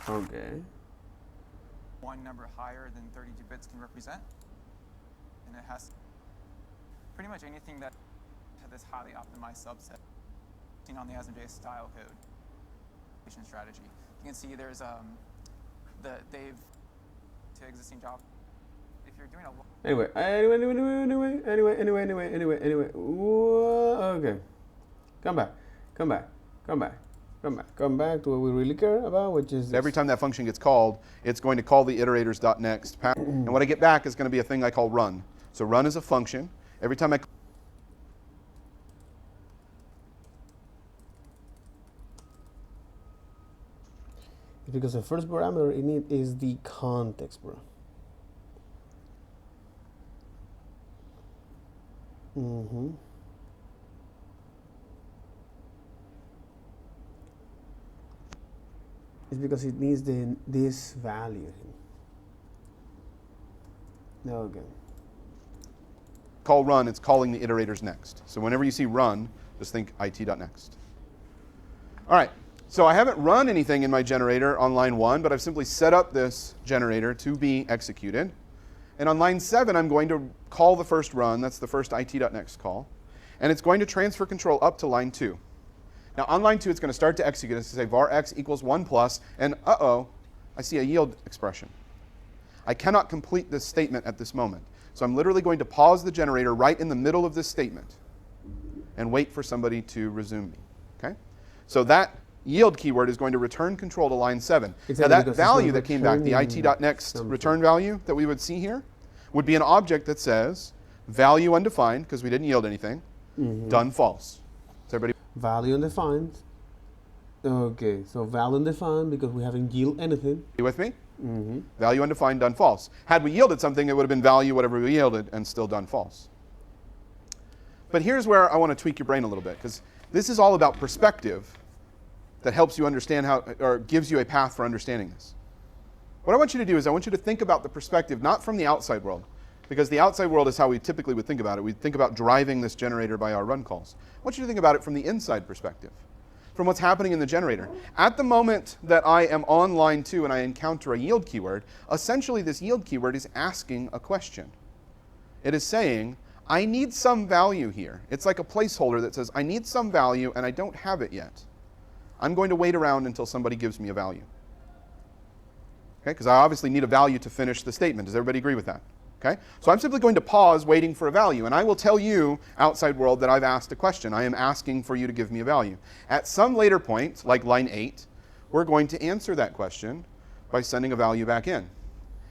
okay. One number higher than 32 bits can represent, and it has pretty much anything that has this highly optimized subset seen on the ASM.js style code strategy. You can see there's they've to existing Java. If you're doing a Anyway. Okay. Come back to what we really care about, which is Every time that function gets called, it's going to call the iterators.next path. And what I get back is going to be a thing I call run. So run is a function. Every time I because the first parameter in it is the context, bro. It's because it needs this value. No, again. call run, it's calling the iterators next. So whenever you see run, just think it.next. All right. So I haven't run anything in my generator on line 1, but I've simply set up this generator to be executed. And on line 7, I'm going to call the first run. That's the first it.next call. And it's going to transfer control up to line 2. Now on line 2, it's going to start to execute. It's going to say var x equals 1 plus, and uh-oh, I see a yield expression. I cannot complete this statement at this moment. So I'm literally going to pause the generator right in the middle of this statement and wait for somebody to resume me. Okay? So that yield keyword is going to return control to line 7. Exactly, now that value that came back, the it.next return value that we would see here, would be an object that says value undefined, because we didn't yield anything, done false. Is everybody? Value undefined. Okay, so value undefined because we haven't yielded anything. You with me? Value undefined, done false. Had we yielded something, it would have been value whatever we yielded and still done false. But here's where I want to tweak your brain a little bit, because this is all about perspective that helps you understand how, or gives you a path for understanding this. What I want you to do is I want you to think about the perspective not from the outside world. because the outside world is how we typically would think about it. We think about driving this generator by our run calls. I want you to think about it from the inside perspective, from what's happening in the generator. At the moment that I am on line 2 and I encounter a yield keyword, essentially this yield keyword is asking a question. It is saying, I need some value here. It's like a placeholder that says, I need some value and I don't have it yet. I'm going to wait around until somebody gives me a value. Okay, because I obviously need a value to finish the statement. Does everybody agree with that? Okay, so I'm simply going to pause waiting for a value, and I will tell you, outside world, that I've asked a question. I am asking for you to give me a value. At some later point, like line 8, we're going to answer that question by sending a value back in.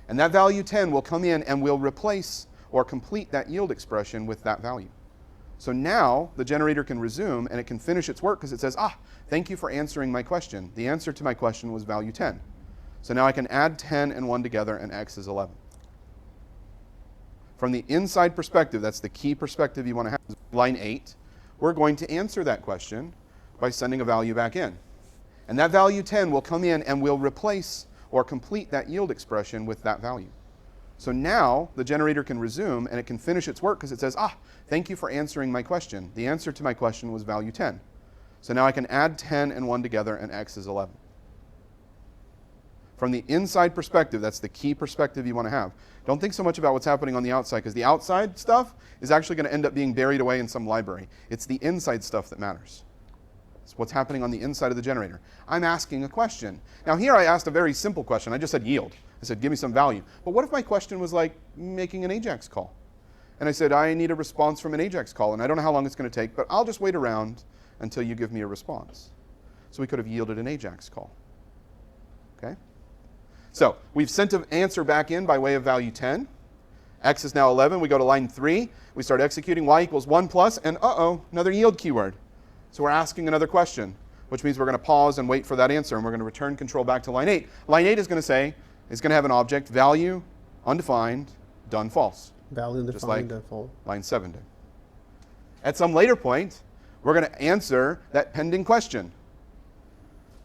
And that value 10 will come in and will replace or complete that yield expression with that value. So now the generator can resume and it can finish its work because it says, thank you for answering my question. The answer to my question was value 10. So now I can add 10 and 1 together and x is 11. From the inside perspective, that's the key perspective you want to have, line 8, we're going to answer that question by sending a value back in. And that value 10 will come in and will replace or complete that yield expression with that value. So now the generator can resume and it can finish its work because it says, thank you for answering my question. The answer to my question was value 10. So now I can add 10 and 1 together and x is 11. From the inside perspective, that's the key perspective you want to have. Don't think so much about what's happening on the outside, because the outside stuff is actually going to end up being buried away in some library. It's the inside stuff that matters. It's what's happening on the inside of the generator. I'm asking a question. Now here I asked a very simple question. I just said yield. I said, give me some value. But what if my question was like making an AJAX call? And I said, I need a response from an AJAX call, and I don't know how long it's going to take, but I'll just wait around until you give me a response. So we could have yielded an AJAX call. Okay? So we've sent an answer back in by way of value 10. X is now 11. We go to line 3. We start executing y equals 1 plus, and another yield keyword. So we're asking another question, which means we're going to pause and wait for that answer, and we're going to return control back to line 8. Line 8 is going to say, it's going to have an object, value, undefined, done false. Value undefined, just like done false. Line 7 did. At some later point, we're going to answer that pending question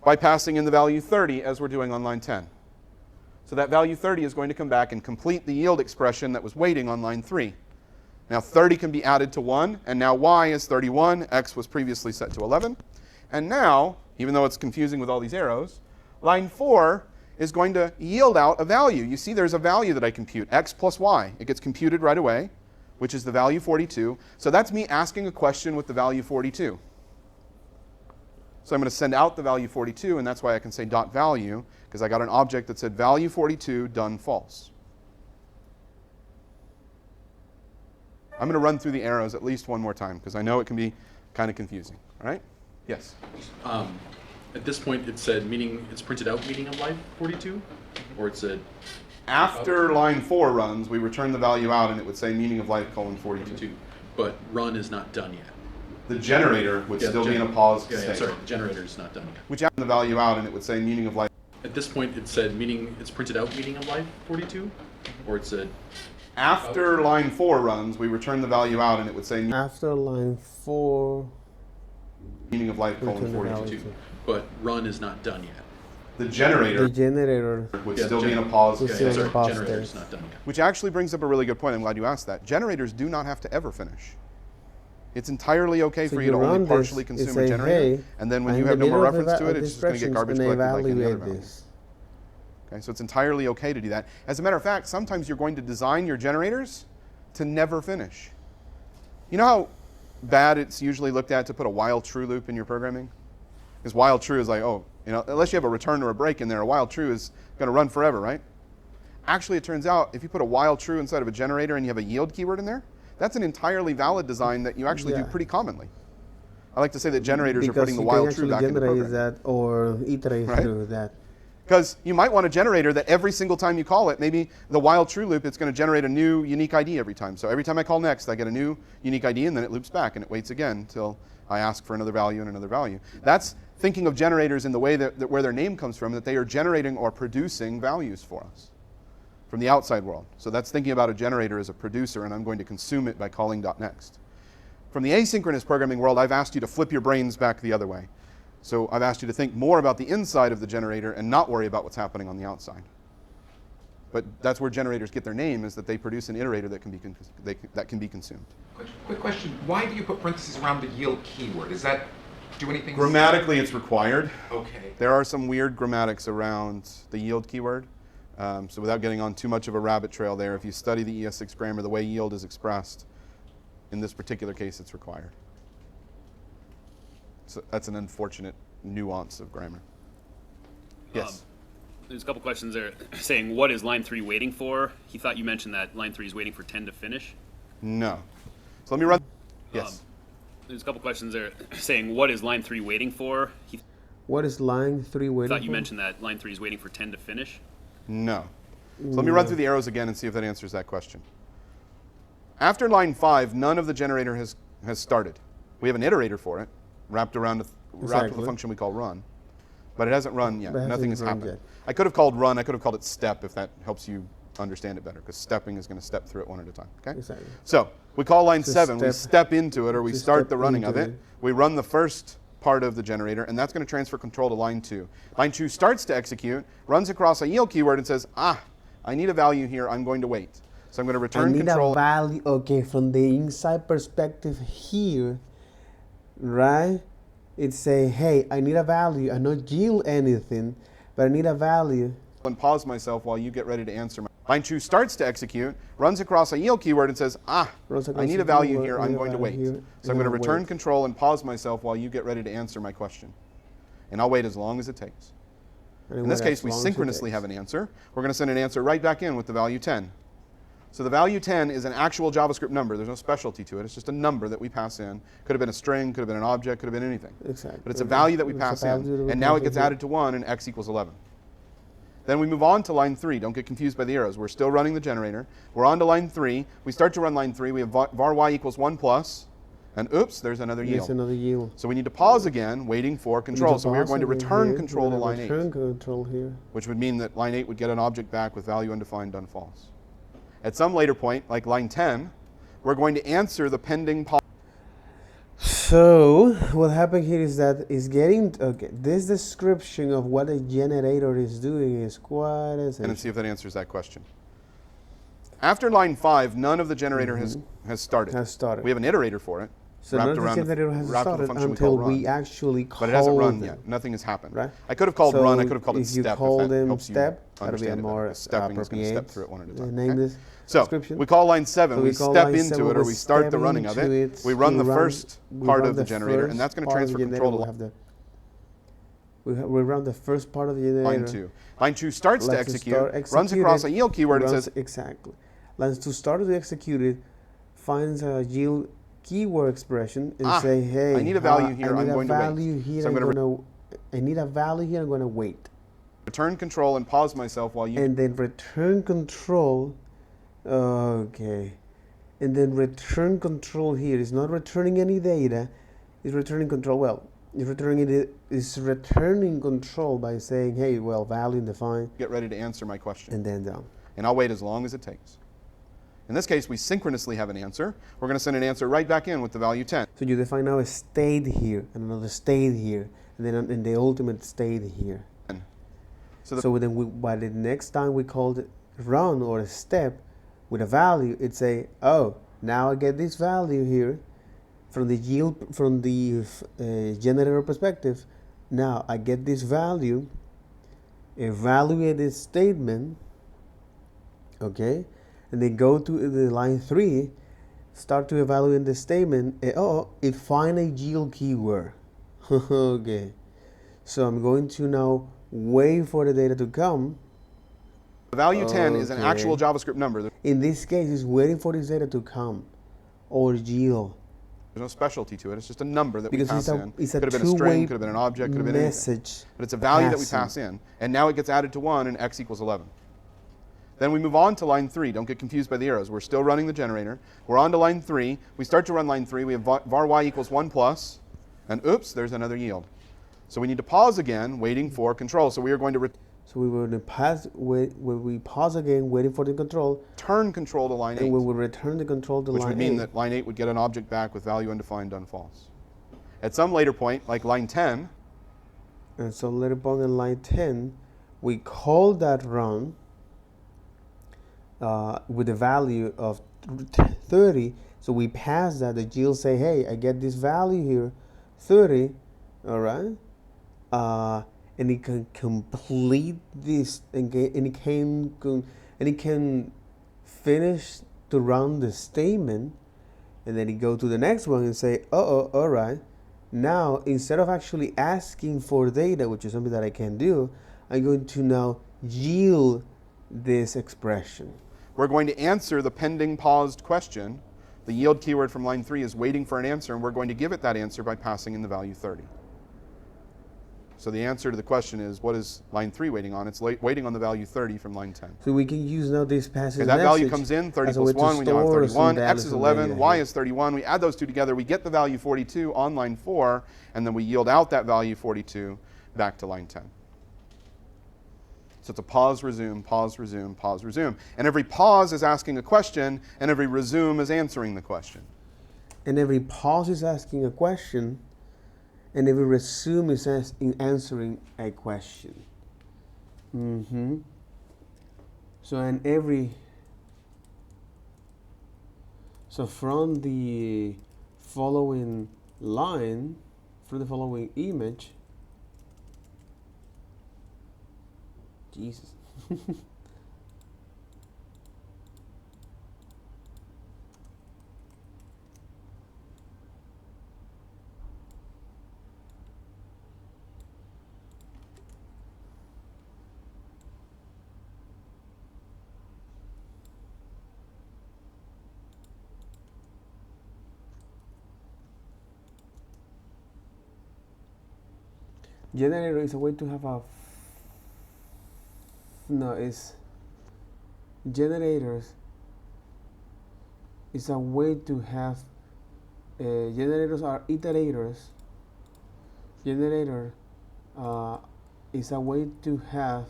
by passing in the value 30 as we're doing on line 10. So that value 30 is going to come back and complete the yield expression that was waiting on line 3. Now 30 can be added to 1, and now y is 31, x was previously set to 11. And now, even though it's confusing with all these arrows, line 4 is going to yield out a value. You see there's a value that I compute, x plus y. It gets computed right away, which is the value 42. So that's me asking a question with the value 42. So I'm going to send out the value 42, and that's why I can say dot value, because I got an object that said value 42 done false. I'm going to run through the arrows at least one more time, because I know it can be kind of confusing. All right? Yes? At this point, it said meaning, it's printed out meaning of life 42, or it said after line 4 runs, we return the value out, and it would say meaning of life colon 42. But run is not done yet. The generator would still be in a paused state. Sorry, the generator is not done yet. Which added the value out, and it would say meaning of life. At this point, it said meaning, it's printed out meaning of life 42, or it said after line 4 runs, we return the value out, and it would say after line 4 meaning of life colon 42. But run is not done yet. The generator would still be in a paused state. Sorry, the generator is not done yet. Which actually brings up a really good point. I'm glad you asked that. Generators do not have to ever finish. It's entirely okay for you to only partially consume a generator, and then when you have no more reference to it, it's just going to get garbage collected like any other value. Okay, so it's entirely okay to do that. As a matter of fact, sometimes you're going to design your generators to never finish. You know how bad it's usually looked at to put a while true loop in your programming? Because while true is like, unless you have a return or a break in there, a while true is going to run forever, right? Actually, it turns out if you put a while true inside of a generator and you have a yield keyword in there, that's an entirely valid design that you actually do pretty commonly. I like to say that generators are putting the while true back in the program. That or iterate through that. Because you might want a generator that every single time you call it, maybe the while true loop, it's going to generate a new unique ID every time. So every time I call next, I get a new unique ID, and then it loops back, and it waits again until I ask for another value and another value. That's thinking of generators in the way that where their name comes from, that they are generating or producing values for us from the outside world. So that's thinking about a generator as a producer, and I'm going to consume it by calling .next. From the asynchronous programming world, I've asked you to flip your brains back the other way. So I've asked you to think more about the inside of the generator and not worry about what's happening on the outside. But that's where generators get their name, is that they produce an iterator that can be consumed. Quick question. Why do you put parentheses around the yield keyword? Does that do anything? Grammatically, it's required. Okay. There are some weird grammatics around the yield keyword. So without getting on too much of a rabbit trail there, if you study the ES6 grammar, the way yield is expressed, in this particular case, it's required. So that's an unfortunate nuance of grammar. Yes? There's a couple questions there saying, what is line 3 waiting for? He thought you mentioned that line 3 is waiting for 10 to finish. No. So let me run. Yes. There's a couple questions there saying, what is line 3 waiting for? He What is line 3 waiting for? thought you mentioned that line 3 is waiting for 10 to finish. No. So let me run through the arrows again and see if that answers that question. After line 5, none of the generator has started. We have an iterator for it, wrapped with a function we call run. But it hasn't run yet. Nothing has happened. Yet. I could have called run. I could have called it step if that helps you understand it better, because stepping is going to step through it one at a time. Okay? Exactly. So we call line 7. We step into it, or we start the running of it. We run the first part of the generator, and that's going to transfer control to line 2. Line 2 starts to execute, runs across a yield keyword, and says, I need a value here. I'm going to wait. So I'm going to return control. I need a value. Okay, from the inside perspective here, right? It's say, hey, I need a value. I don't yield anything, but I need a value. And pause myself while you get ready to answer. Line 2 starts to execute, runs across a yield keyword, and says, I need a value here. I'm going to wait. So I'm going to return control and pause myself while you get ready to answer my question. And I'll wait as long as it takes. In this case, we synchronously have an answer. We're going to send an answer right back in with the value 10. So the value 10 is an actual JavaScript number. There's no specialty to it. It's just a number that we pass in. Could have been a string, could have been an object, could have been anything. Exactly. But it's a value that we pass in, and now it gets added to 1, and x equals 11. Then we move on to line 3. Don't get confused by the arrows. We're still running the generator. We're on to line 3. We start to run line 3. We have var y equals 1 plus, and oops, there's another yield. There's another yield. So we need to pause again, waiting for control. So we are going to return control to line 8. Return control here. Which would mean that line 8 would get an object back with value undefined done false. At some later point, like line 10, we're going to answer the pending pause. So what happened here is that it's getting, this description of what a generator is doing is quite essential. And see if that answers that question. After line 5, none of the generator has started. We have an iterator for it. So none of the generator has started until we actually call them. But it hasn't run yet. Nothing has happened. Right? I could have called run. I could have called it if step. you call if that them helps step, you that'll be a more stepping is going to step appropriate through it one at a time. name this so description. we call line 7. So we step into it, or we start the running of it. We run the first part of the generator, and that's going to transfer control to we run the first part of the generator. Line 2. Line 2 starts to execute, runs across a yield keyword, and says... Exactly. Line 2 starts to execute it, finds a yield keyword expression, and say, hey, I need a value here, I'm going to wait. I need a value here, I'm going to wait. Return control and pause myself while you... And then return control, okay. And then return control here is not returning any data, it's returning control, well, it's returning control by saying, hey, well, value defined. Get ready to answer my question. And then down. And I'll wait as long as it takes. In this case, we synchronously have an answer. We're going to send an answer right back in with the value 10. So you define now a state here, and another state here, and then in the ultimate state here. So then by the next time we called it run or a step with a value, it'd say, oh, now I get this value here from the yield, from the generator perspective. Now I get this value, evaluate this statement, okay? And then go to the line 3, start to evaluate the statement. It find a yield keyword. Okay. So I'm going to now wait for the data to come. The value 10 is an actual JavaScript number. In this case, it's waiting for this data to come or yield. There's no specialty to it. It's just a number that we pass in. It's a could have been a string, could have been an object, could have been anything. But it's a value that we pass in. And now it gets added to 1, and x equals 11. Then we move on to line 3. Don't get confused by the arrows. We're still running the generator. We're on to line 3. We start to run line 3. We have var y equals 1 plus, and oops, there's another yield. So we need to pause again, waiting for control. So we are going to we will pause again, waiting for the control. Turn control to line 8. And we will return the control to line 8. Which would mean that line 8 would get an object back with value undefined done false. At some later point, like line 10. And some later point in line 10, we call that run. with the value of 30. So we pass that. The yield say, hey, I get this value here, 30. All right. And it can complete this, and it can finish to run the statement, and then it go to the next one and say, all right. Now, instead of actually asking for data, which is something that I can do, I'm going to now yield this expression. We're going to answer the pending paused question. The yield keyword from line 3 is waiting for an answer, and we're going to give it that answer by passing in the value 30. So the answer to the question is, what is line 3 waiting on? It's waiting on the value 30 from line 10. So we can use now this passive that message. Value comes in, 30 plus 1, we now have 31. X is 11, Y is 31. We add those two together, we get the value 42 on line 4, and then we yield out that value 42 back to line 10. So it's a pause, resume, pause, resume, pause, resume. And every pause is asking a question, and every resume is answering the question. And every pause is asking a question, and every resume is answering a question. So from the following line, from the following image, Jesus. Generator is a way to have generators is a way to have generators are iterators. Generator is a way to have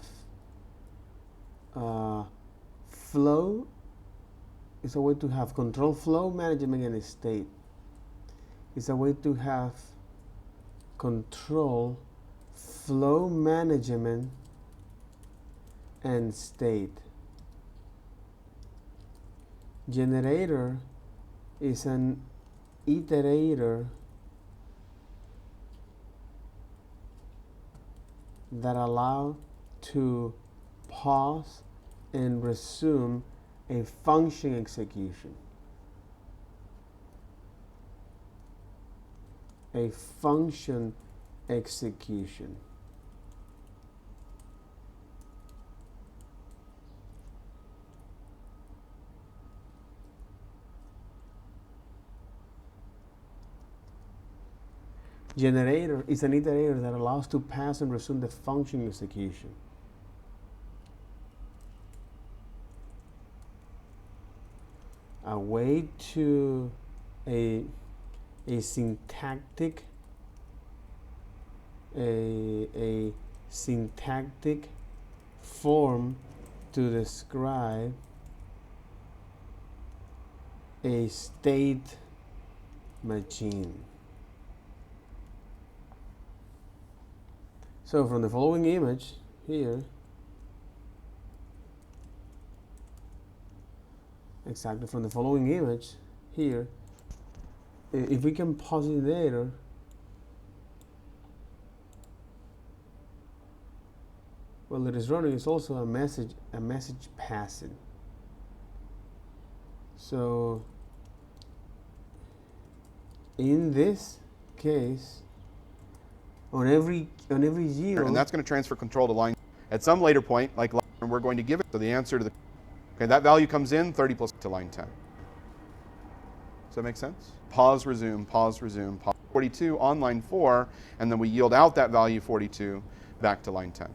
flow. It's a way to have control flow management and state. It's a way to have control flow management and state. Generator is an iterator that allows to pause and resume a function execution. A function execution. Generator is an iterator that allows to pass and resume the function execution. A way to a syntactic form to describe a state machine. So from the following image here, exactly from the following image here, if we can pause it later, well, it is running. It's also a message passing. So in this case, on every yield, and that's going to transfer control to line at some later point, like line, and we're going to give it. So the answer to the that value comes in 30 plus to line 10. Does that make sense? Pause, resume, pause, 42 on line 4, and then we yield out that value 42 back to line 10.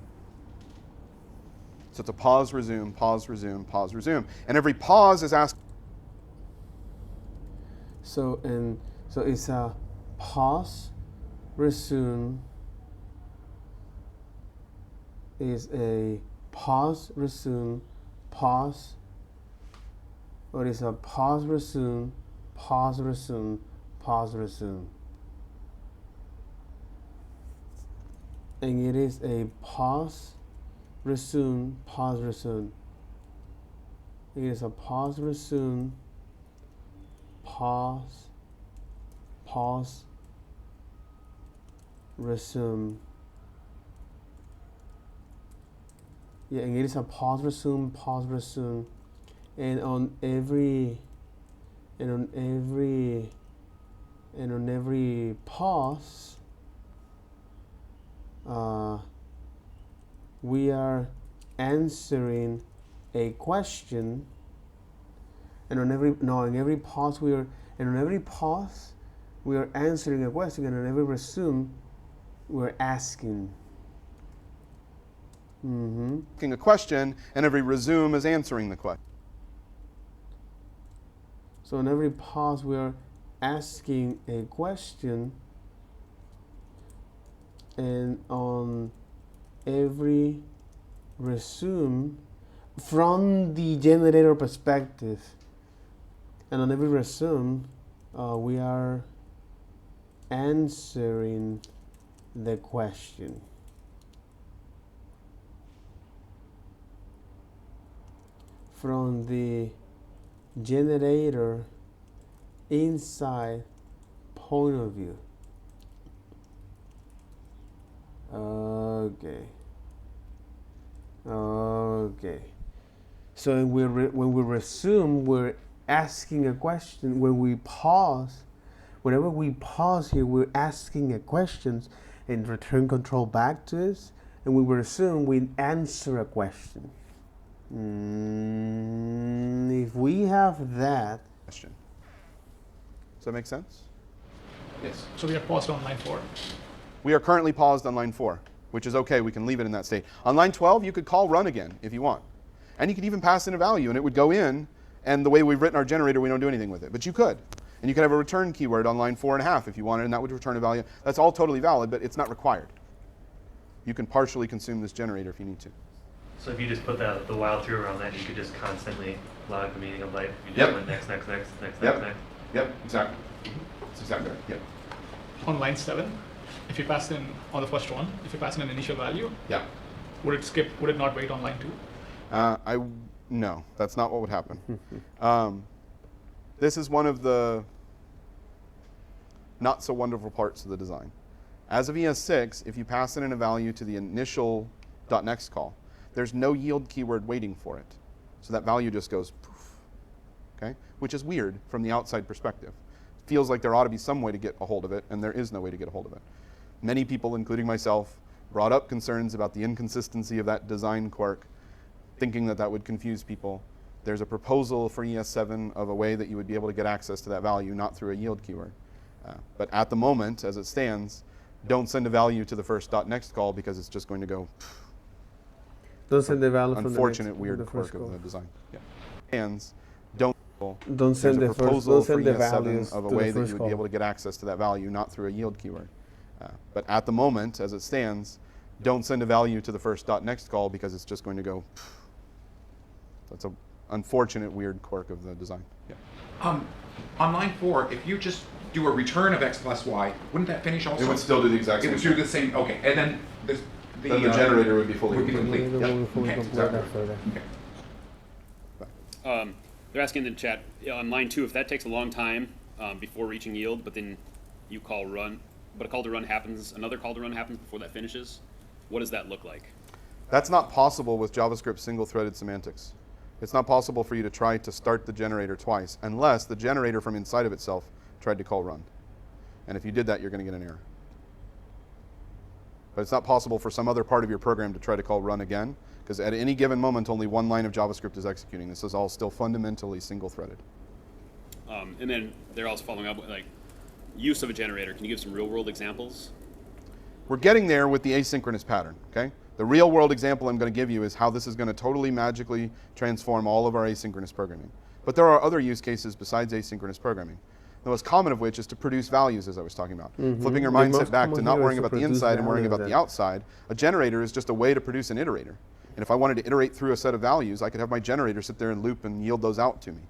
So it's a pause, resume, pause, resume. And every pause is asking. So it's a pause, resume, is a pause, resume, pause, or is a pause, resume, pause, resume, pause, resume. And it is a pause, resume, pause, resume It is a pause, resume, pause, pause, resume. Yeah, and it is a pause, resume, and on every pause, we are answering a question, and on every pause we are answering a question, and on every resume we're asking. Asking a question, and every resume is answering the question. So in every pause we are asking a question, and on every resume, from the generator perspective, and on every resume, we are answering the question. From the generator inside point of view. Okay. So when we resume, we're asking a question. When we pause, whenever we pause here, we're asking a question and return control back to us. And when we resume, we answer a question. If we have that question. Does that make sense? Yes. So we are paused on line 4. We are currently paused on line 4, which is okay. We can leave it in that state. On line 12, you could call run again if you want. And you could even pass in a value, and it would go in. And the way we've written our generator, we don't do anything with it. But you could. And you could have a return keyword on line 4.5 if you wanted, and that would return a value. That's all totally valid, but it's not required. You can partially consume this generator if you need to. So if you just put the while through around that, you could just constantly log the meaning of life. You just went next. Yep, exactly. That's exactly right. Yep. On line 7, if you pass in on the first one, if you pass in an initial value, would it skip? Would it not wait on line 2? No, that's not what would happen. This is one of the not so wonderful parts of the design. As of ES6, if you pass in a value to the initial .next call, there's no yield keyword waiting for it. So that value just goes poof, okay? Which is weird from the outside perspective. Feels like there ought to be some way to get a hold of it, and there is no way to get a hold of it. Many people, including myself, brought up concerns about the inconsistency of that design quirk, thinking that that would confuse people. There's a proposal for ES7 of a way that you would be able to get access to that value, not through a yield keyword. But at the moment, as it stands, don't send a value to the first .next call because it's just going to go poof. Don't send the value from the unfortunate next, weird the quirk call. of the design. Hands don't send the proposal don't send for the values ES7 of a to way the that first you would call. be able to get access to that value, not through a yield keyword. But at the moment, as it stands, don't send a value to the first .next call because it's just going to go poof. That's an unfortunate weird quirk of the design. On line 4, if you just do a return of x plus y, wouldn't that finish also? It would still do the exact It same would do the same. Okay, and then the generator would be fully complete. Yep. Okay. Exactly. They're asking in the chat on line 2 if that takes a long time before reaching yield, but then you call run, but a call to run happens, another call to run happens before that finishes. What does that look like? That's not possible with JavaScript single-threaded semantics. It's not possible for you to try to start the generator twice unless the generator from inside of itself tried to call run. And if you did that, you're going to get an error. But it's not possible for some other part of your program to try to call run again, because at any given moment, only one line of JavaScript is executing. This is all still fundamentally single-threaded. And then they're also following up with like use of a generator. Can you give some real-world examples? We're getting there with the asynchronous pattern, okay? The real-world example I'm going to give you is how this is going to totally magically transform all of our asynchronous programming. But there are other use cases besides asynchronous programming. The most common of which is to produce values, as I was talking about. Flipping your mindset back to not worrying about the inside and worrying about the outside. A generator is just a way to produce an iterator. And if I wanted to iterate through a set of values, I could have my generator sit there and loop and yield those out to me.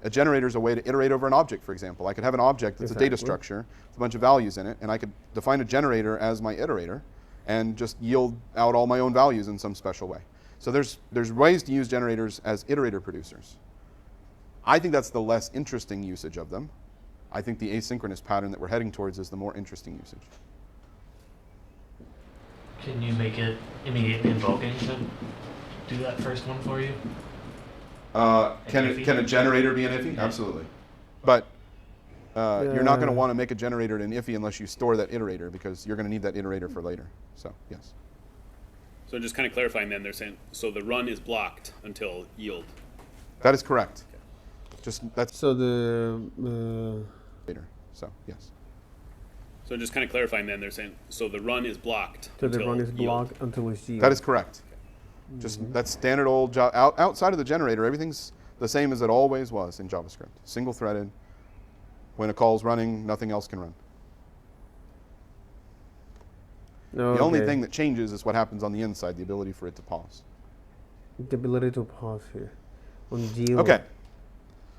A generator is a way to iterate over an object, for example. I could have an object that's a data structure with a bunch of values in it, and I could define a generator as my iterator and just yield out all my own values in some special way. So there's ways to use generators as iterator producers. I think that's the less interesting usage of them. I think the asynchronous pattern that we're heading towards is the more interesting usage. Can you make it immediately invoking to do that first one for you? Can a generator be an iffy? Yeah. Absolutely. But you're not going to want to make a generator an iffy unless you store that iterator, because you're going to need that iterator for later. So, yes. So just kind of clarifying then, they're saying, so the run is blocked until yield. That is correct. Just that's so the later. So, yes. So just kind of clarifying then, they're saying, so the run is blocked so until the run is blocked yield. until it's yield. That is correct. Just that's standard old outside of the generator, everything's the same as it always was in JavaScript. Single threaded. When a call's running, nothing else can run. Okay. The only thing that changes is what happens on the inside, the ability for it to pause. The ability to pause here. On yield. Okay.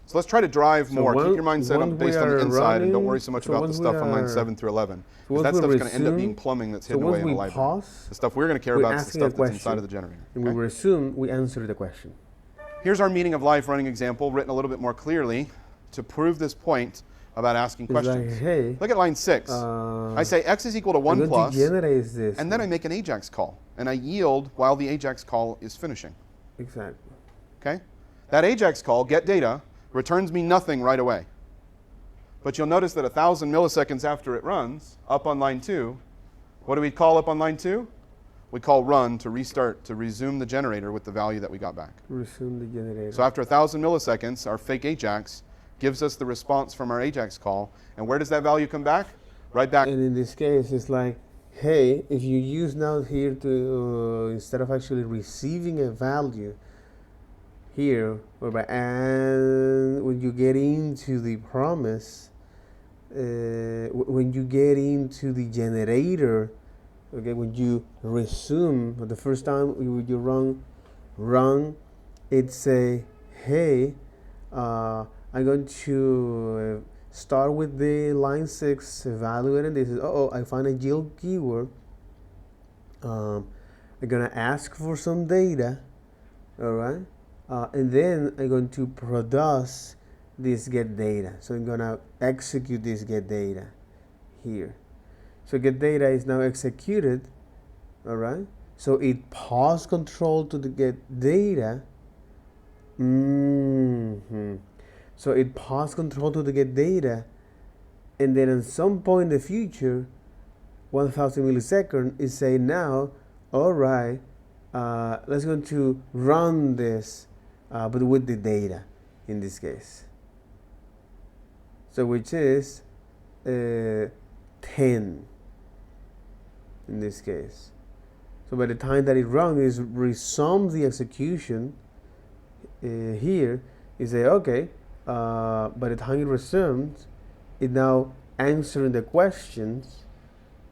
So let's try to drive more. Keep your mindset up based on the inside, and don't worry so much about the stuff on lines 7 through 11. Because that stuff's going to end up being plumbing that's hidden away in the library. The stuff we're going to care about is the stuff that's inside of the generator. And we resume, we answer the question. Here's our meaning of life running example, written a little bit more clearly to prove this point about asking questions. Like, hey, look at line 6. I say x is equal to 1 plus, and then I make an AJAX call. And I yield while the AJAX call is finishing. Exactly. Okay? That AJAX call, get data, returns me nothing right away. But you'll notice that 1,000 milliseconds after it runs, up on line 2, what do we call up on line 2? We call run to restart, to resume the generator with the value that we got back. Resume the generator. So after 1,000 milliseconds, our fake AJAX gives us the response from our AJAX call. And where does that value come back? Right back. And in this case, it's like, hey, if you use now here to, instead of actually receiving a value here, and when you get into the promise, when you get into the generator, okay, when you resume, the first time you run, it say, hey, I'm going to start with the line 6 evaluating this. I find a yield keyword. I'm gonna ask for some data, all right, and then I'm going to produce this get data. So I'm gonna execute this get data here. So get data is now executed, all right. So it paused control to the get data. So it paused control to the get data, and then at some point in the future, 1,000 milliseconds, it say now, all right, let's go to run this, but with the data in this case. So which is 10 in this case. So by the time that it runs, is resume the execution here. You say, okay. By the time it resumes, it now answering the questions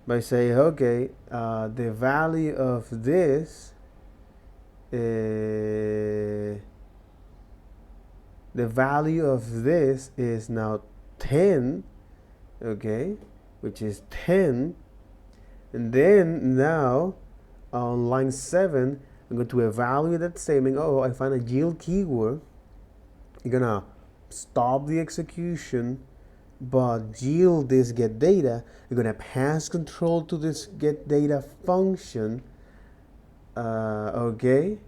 by saying, okay, the value of this, is now 10, okay, which is 10, and then now on line 7, I'm going to evaluate that statement. I find a yield keyword. You're gonna stop the execution, but yield this get data. You're gonna pass control to this get data function. Okay,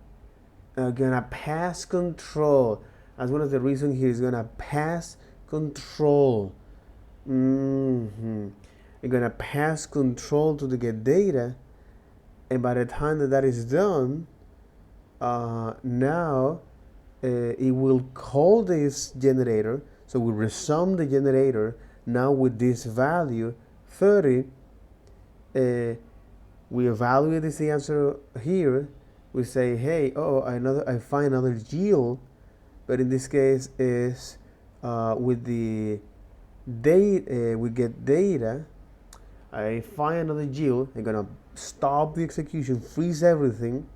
gonna pass control. As one of the reasons here is gonna pass control. You're gonna pass control to the get data, and by the time that is done, now. It will call this generator, so we resume the generator now with this value 30. We evaluate this answer here. We say, hey, I find another yield, but in this case is with the data, we get data. I find another yield. I'm gonna stop the execution, freeze everything.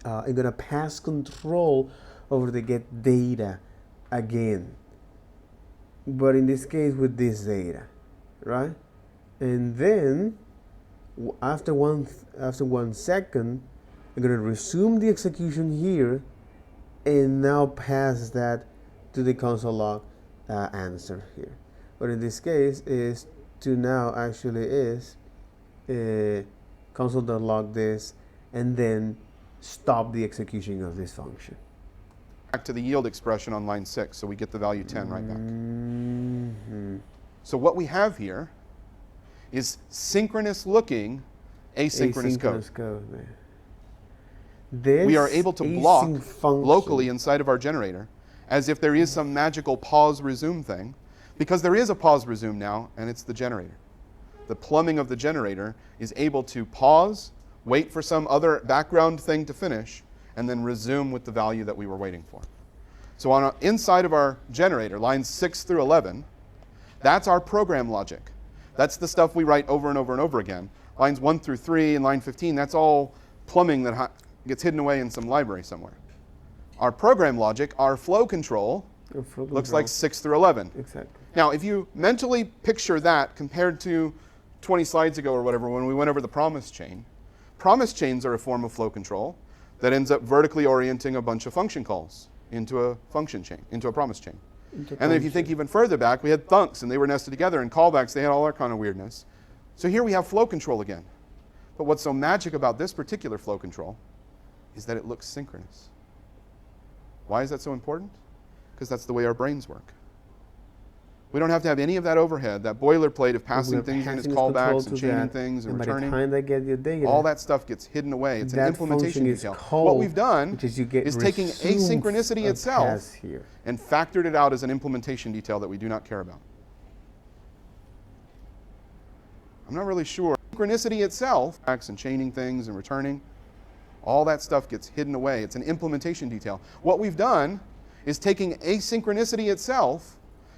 I'm gonna pass control over the get data again, but in this case with this data, right? And then after one second, I'm going to resume the execution here and now pass that to the console log answer here. But in this case is to now actually is console.log this and then stop the execution of this function. Back to the yield expression on line 6, so we get the value 10 right back. Mm-hmm. So what we have here is synchronous looking asynchronous code. We are able to block locally inside of our generator as if there is some magical pause resume thing, because there is a pause resume now, and it's the generator. The plumbing of the generator is able to pause, wait for some other background thing to finish, and then resume with the value that we were waiting for. So on inside of our generator, lines 6 through 11, that's our program logic. That's the stuff we write over and over and over again. Lines 1 through 3 and line 15, that's all plumbing that gets hidden away in some library somewhere. Our program logic, our flow control, looks like 6 through 11. Exactly. Now, if you mentally picture that compared to 20 slides ago or whatever when we went over the promise chains are a form of flow control that ends up vertically orienting a bunch of function calls into a function chain, into a promise chain. And then if you think even further back, we had thunks and they were nested together, and callbacks, they had all that kind of weirdness. So here we have flow control again. But what's so magic about this particular flow control is that it looks synchronous. Why is that so important? Because that's the way our brains work. We don't have to have any of that overhead, that boilerplate of passing things in as callbacks and chaining things and returning. By the time they get your data, all that stuff gets hidden away. It's an implementation detail. What we've done is taking asynchronicity itself and factored it out as an implementation detail that we do not care about. I'm not really sure. Synchronicity itself, and chaining things and returning, all that stuff gets hidden away. It's an implementation detail. What we've done is taking asynchronicity itself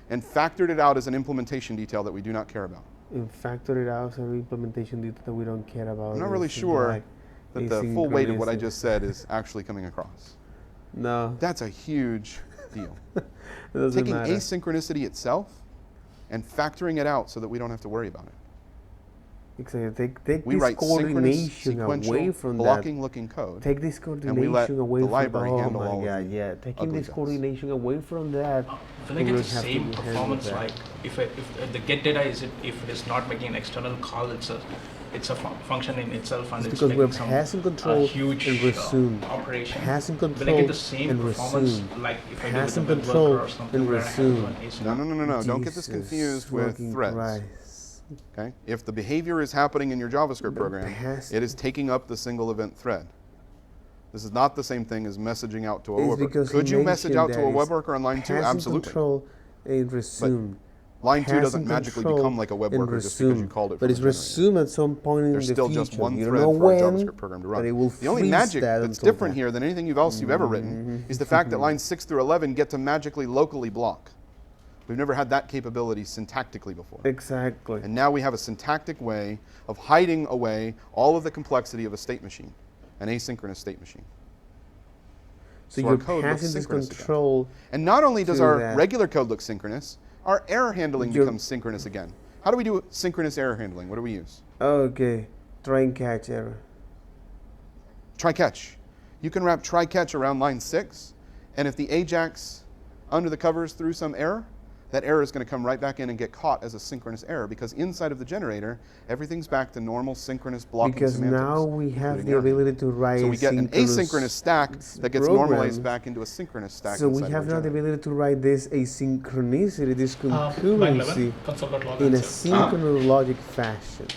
and factored it out as an implementation detail that we do not care about. And factored it out as an implementation detail that we don't care about. I'm not really sure that the full weight of what I just said is actually coming across. No. That's a huge deal. Taking asynchronicity itself and factoring it out so that we don't have to worry about it. Exactly. Take this coordination away from blocking looking code. Take this coordination away from the library handle all of of yeah. Taking this coordination away from that. Will I get the same performance like if the get data if it is not making an external call, it's a function in itself, and it's because we're making passing control huge and resume. Operation. Passing control will I get the same and performance resume. like if I passing do with a control web worker or something and where resume. I have No. Don't get this confused with threads. Okay? If the behavior is happening in your JavaScript program, it is taking up the single event thread. This is not the same thing as messaging out to a web worker. Could you message out to a web worker on line 2? Absolutely. Control and resume. But line 2 doesn't magically become like a web worker just because you called it. But it's resume at some point in the future. There's still just one thread for a JavaScript program to run. The only magic that's different here than anything else you've ever written is the fact that lines 6 through 11 get to magically locally block. We've never had that capability syntactically before. Exactly. And now we have a syntactic way of hiding away all of the complexity of a state machine, an asynchronous state machine. So you're passing this control. And not only does our regular code look synchronous, our error handling becomes synchronous again. How do we do synchronous error handling? What do we use? Okay, try and catch error. Try catch. You can wrap try catch around line 6, and if the AJAX under the covers threw some error, that error is going to come right back in and get caught as a synchronous error, because inside of the generator, everything's back to normal synchronous blocking semantics. Because now we have the ability to write so we get an asynchronous stack that gets normalized back into a synchronous stack. So we have now the ability to write this asynchronicity, this concurrency in a synchronous logic fashion.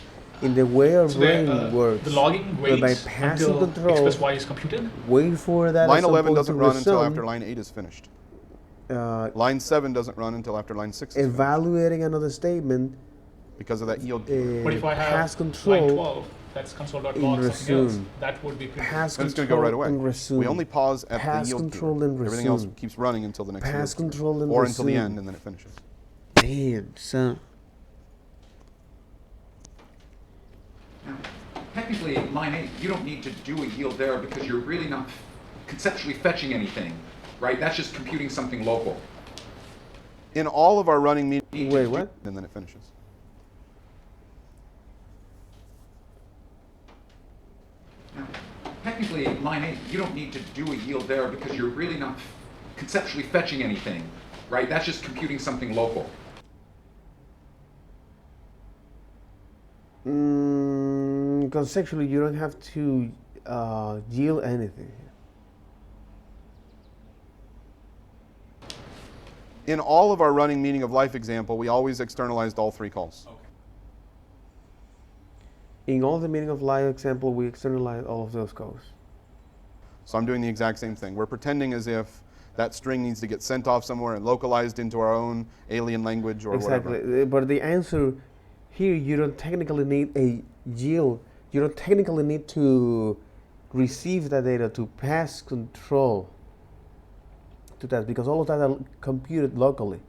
In the way our brain works, the logging waits by passing until control, express y is computed. Wait for that. Line 11 doesn't run until after line 8 is finished. Line 7 doesn't run until after line 6 is evaluating another statement because of that yield. But if I have pass control line 12, that's console.log something else, that would be pass it's going to go right away. We only pause at the yield control and Everything else keeps running until the next pass control and or until the end, and then it finishes. Damn, son. Technically, line 8, you don't need to do a yield there because you're really not conceptually fetching anything. Right? That's just computing something local. In all of our running meetings, wait, what? And then it finishes. Now, technically, line 8, you don't need to do a yield there because you're really not conceptually fetching anything, right? That's just computing something local. Conceptually, you don't have to yield anything. In all of our running meaning of life example, we always externalized all 3 calls. Okay. In all the meaning of life example, we externalize all of those calls. So I'm doing the exact same thing. We're pretending as if that string needs to get sent off somewhere and localized into our own alien language or whatever. Exactly. But the answer here, you don't technically need a yield. You don't technically need to receive that data to pass control to that, because all of that are computed locally.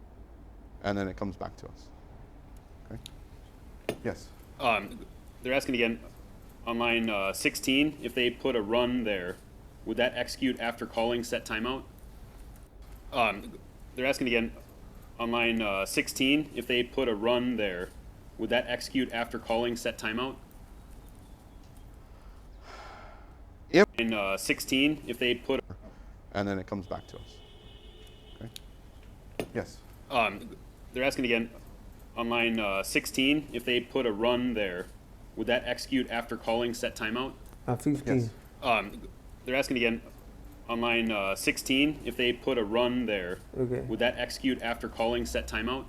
And then it comes back to us. Okay. Yes? They're asking again on line 16 if they put a run there, would that execute after calling set timeout? They're asking again on line 16 if they put a run there, would that execute after calling set timeout? If in 16 if they put and then it comes back to us. Okay. Yes. They're asking again on line 16 if they put a run there, would that execute after calling set timeout? 15. Yes. They're asking again on line 16 if they put a run there, okay, would that execute after calling set timeout?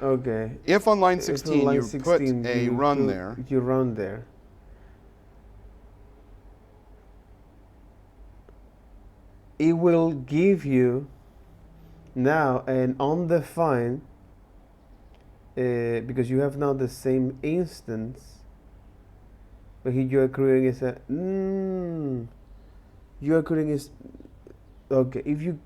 Okay. If on line 16 you put a run there, you run there. It will give you now an undefined, because you have now the same instance, but here you are creating is a you are creating is okay. If you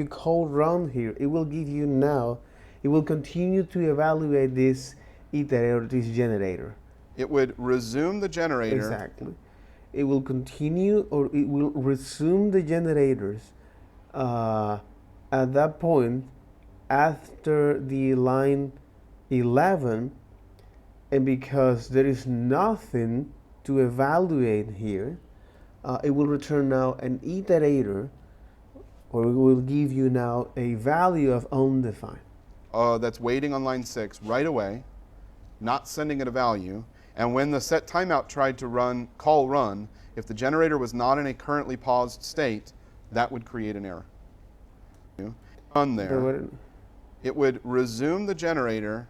call run here, it will give you now. It will continue to evaluate this iterator, this generator. It would resume the generator. Exactly. It will continue, or it will resume the generators at that point after the line 11, and because there is nothing to evaluate here, it will return now an iterator, or it will give you now a value of undefined. That's waiting on line 6 right away, not sending it a value. And when the set timeout tried to call run, if the generator was not in a currently paused state, that would create an error. Run there. It would resume the generator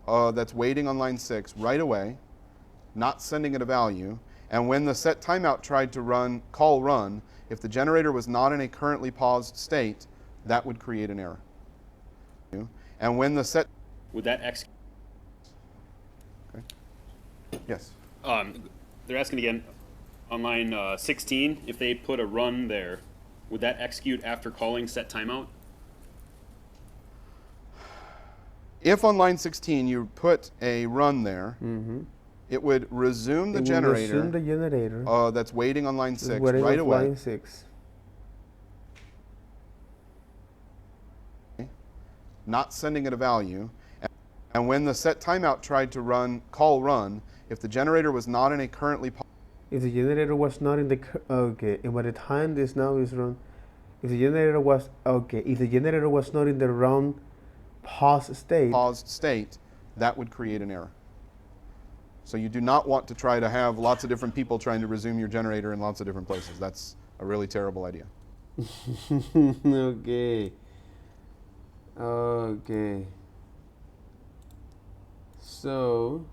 that's waiting on line 6 right away, not sending it a value. And when the set timeout tried to call run, if the generator was not in a currently paused state, that would create an error. And when the set would that execute? Okay. Yes. They're asking again on line 16 if they put a run there, would that execute after calling set timeout? If on line 16 you put a run there, it would resume the generator. That's waiting on line 6 right away. Line 6. Not sending it a value. And when the set timeout tried to call run, if the generator was not in a currently if the generator was not in the okay, and by the time this now is run, if the generator was not in the run paused state, that would create an error. So you do not want to try to have lots of different people trying to resume your generator in lots of different places. That's a really terrible idea. Okay. Okay. So,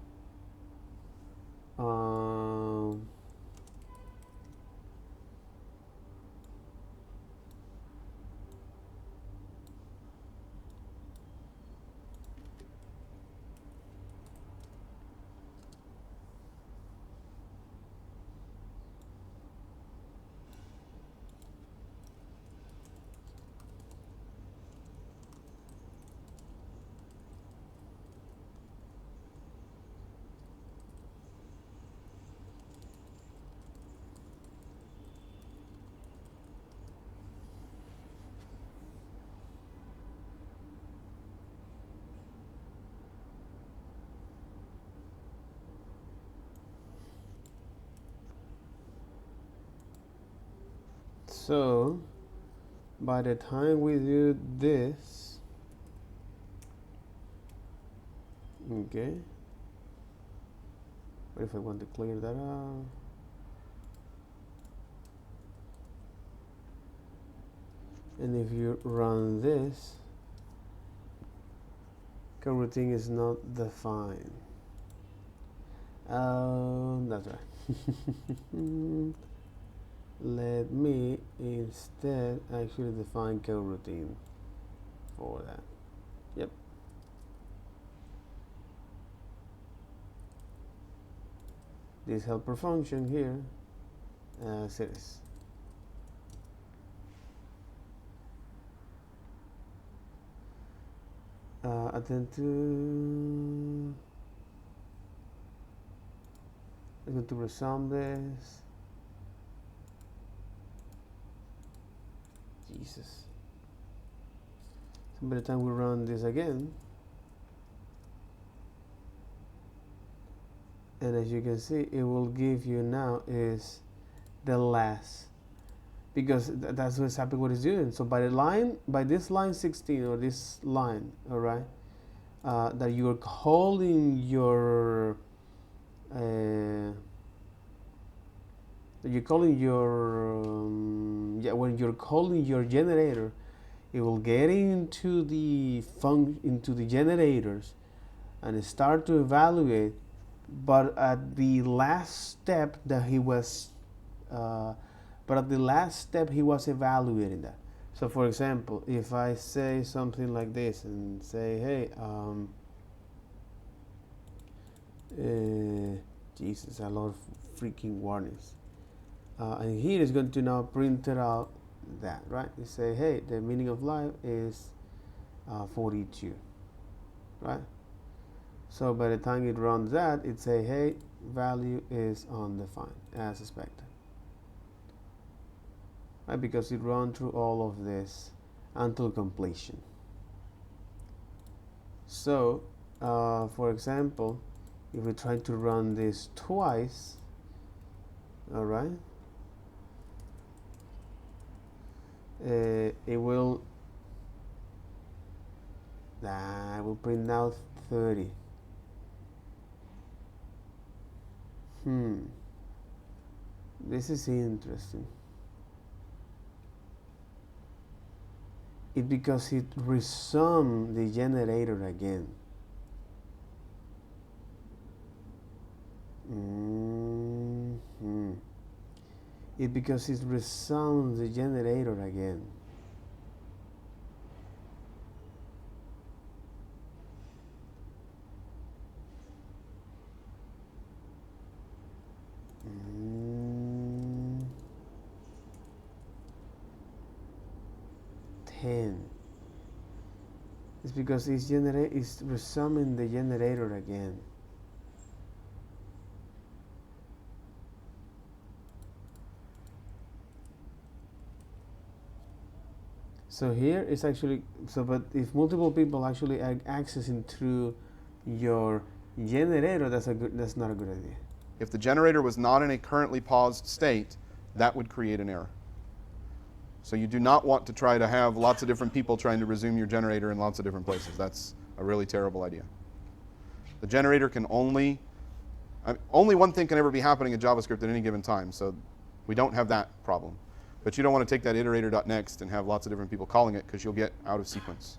So by the time we do this, okay, what if I want to clear that out? And if you run this, coroutine is not defined. That's right. Let me instead actually define coroutine for that. Yep. This helper function here as it is. Attempt to, I'm going to resume this. Jesus. So by the time we run this again, and as you can see, it will give you now is the last, because that's exactly what it's doing. So by the line, by this line 16 or this line, all right, that you're calling your when you're calling your generator, it will get into the generators and start to evaluate. But at the last step that he was evaluating that. So for example, if I say something like this and say, hey, Jesus, a lot of freaking warnings. And here is going to now print it out that, right? You say, hey, the meaning of life is 42, right? So by the time it runs that, it say, hey, value is undefined, as expected. Right? Because it runs through all of this until completion. So, for example, if we try to run this twice, all right, it will print out 30. This is interesting. It's because it resummed the generator again. It's because it resounds the generator again. It's because it's resuming the generator again. So here is actually, but if multiple people actually accessing through your generator, that's not a good idea. If the generator was not in a currently paused state, that would create an error. So you do not want to try to have lots of different people trying to resume your generator in lots of different places. That's a really terrible idea. The generator can only one thing can ever be happening in JavaScript at any given time, so we don't have that problem. But you don't want to take that iterator.next and have lots of different people calling it, because you'll get out of sequence.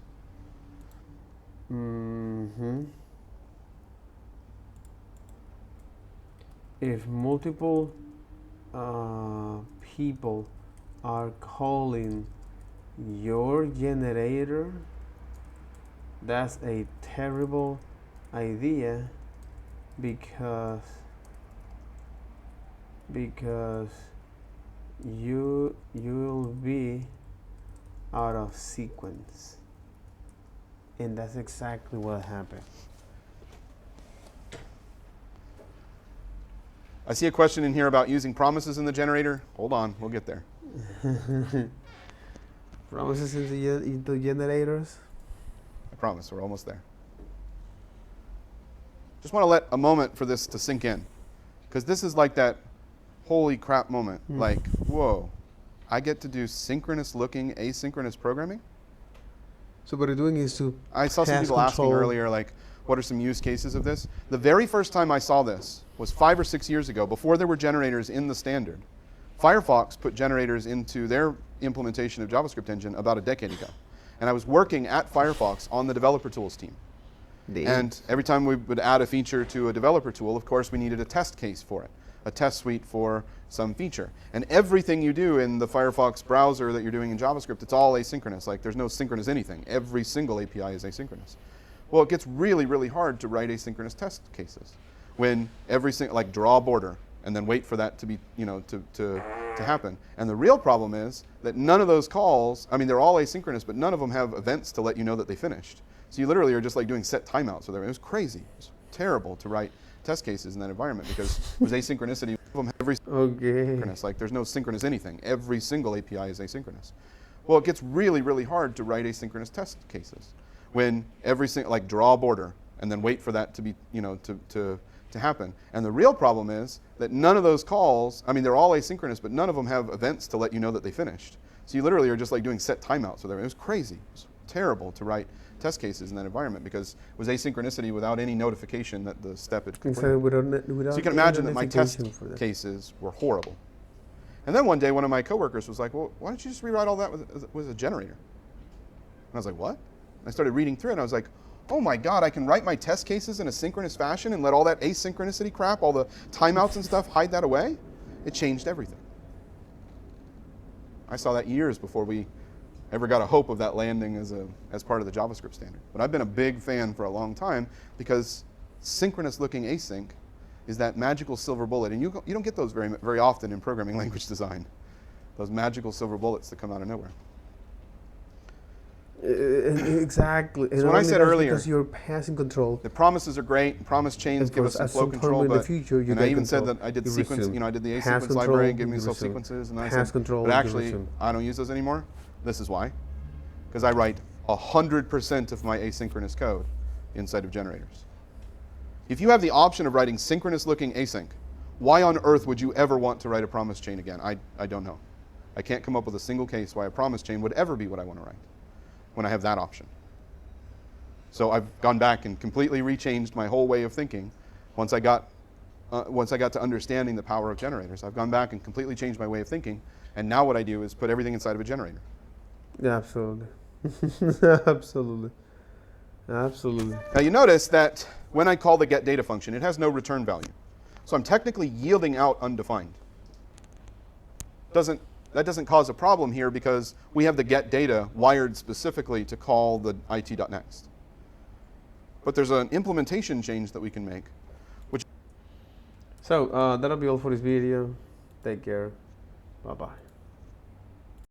If multiple people are calling your generator, that's a terrible idea, because you'll be out of sequence, and that's exactly what happened. I see a question in here about using promises in the generator. Hold on, we'll get there. Promises into generators? I promise, we're almost there. Just want to let a moment for this to sink in, because this is like that holy crap moment. Like, whoa, I get to do synchronous looking asynchronous programming. So what you're doing is to I saw some people asking earlier, like, what are some use cases of this? The very first time I saw this was 5 or 6 years ago, before there were generators in the standard. Firefox put generators into their implementation of JavaScript engine about a decade ago. And I was working at Firefox on the developer tools team. And every time we would add a feature to a developer tool, of course, we needed a test case for it, a test suite for some feature. And everything you do in the Firefox browser that you're doing in JavaScript, it's all asynchronous. Like, there's no synchronous anything. Every single API is asynchronous. Well, it gets really, really hard to write asynchronous test cases when every single, like, draw a border and then wait for that to be, you know, to happen. And the real problem is that none of those calls, I mean, they're all asynchronous, but none of them have events to let you know that they finished. So you literally are just like doing set timeouts with everything. It was crazy. It was terrible to write test cases in that environment because it was asynchronicity. Every synchronous, like, there's no synchronous anything. Every single API is asynchronous. Well, it gets really, really hard to write asynchronous test cases when every single, like, draw a border and then wait for that to be, you know, to happen. And the real problem is that none of those calls, I mean, they're all asynchronous, but none of them have events to let you know that they finished. So you literally are just like doing set timeouts with everything. It was crazy. It was terrible to write test cases in that environment because it was asynchronicity without any notification that the step had completed. So you can imagine that my test cases were horrible. And then one day one of my coworkers was like, well, why don't you just rewrite all that with a generator? And I was like, what? And I started reading through it and I was like, oh my God, I can write my test cases in a synchronous fashion and let all that asynchronicity crap, all the timeouts and stuff, hide that away? It changed everything. I saw that years before we ever got a hope of that landing as part of the JavaScript standard. But I've been a big fan for a long time because synchronous looking async is that magical silver bullet. And you don't get those very often in programming language design. Those magical silver bullets that come out of nowhere. Exactly. So when I said earlier, because you're passing control. The promises are great. Promise chains give us some flow control, but and I even said that I did sequence. You know, I did the asequence library and gave myself sequences, and then I said, but actually, I don't use those anymore. This is why, because I write 100% of my asynchronous code inside of generators. If you have the option of writing synchronous-looking async, why on earth would you ever want to write a promise chain again? I don't know. I can't come up with a single case why a promise chain would ever be what I want to write when I have that option. So I've gone back and completely rechanged my whole way of thinking once I got to understanding the power of generators. I've gone back and completely changed my way of thinking, and now what I do is put everything inside of a generator. Yeah, absolutely. Absolutely. Absolutely. Now you notice that when I call the getData function, it has no return value. So I'm technically yielding out undefined. That doesn't cause a problem here because we have the getData wired specifically to call the it.next. But there's an implementation change that we can make. So that'll be all for this video. Take care. Bye-bye.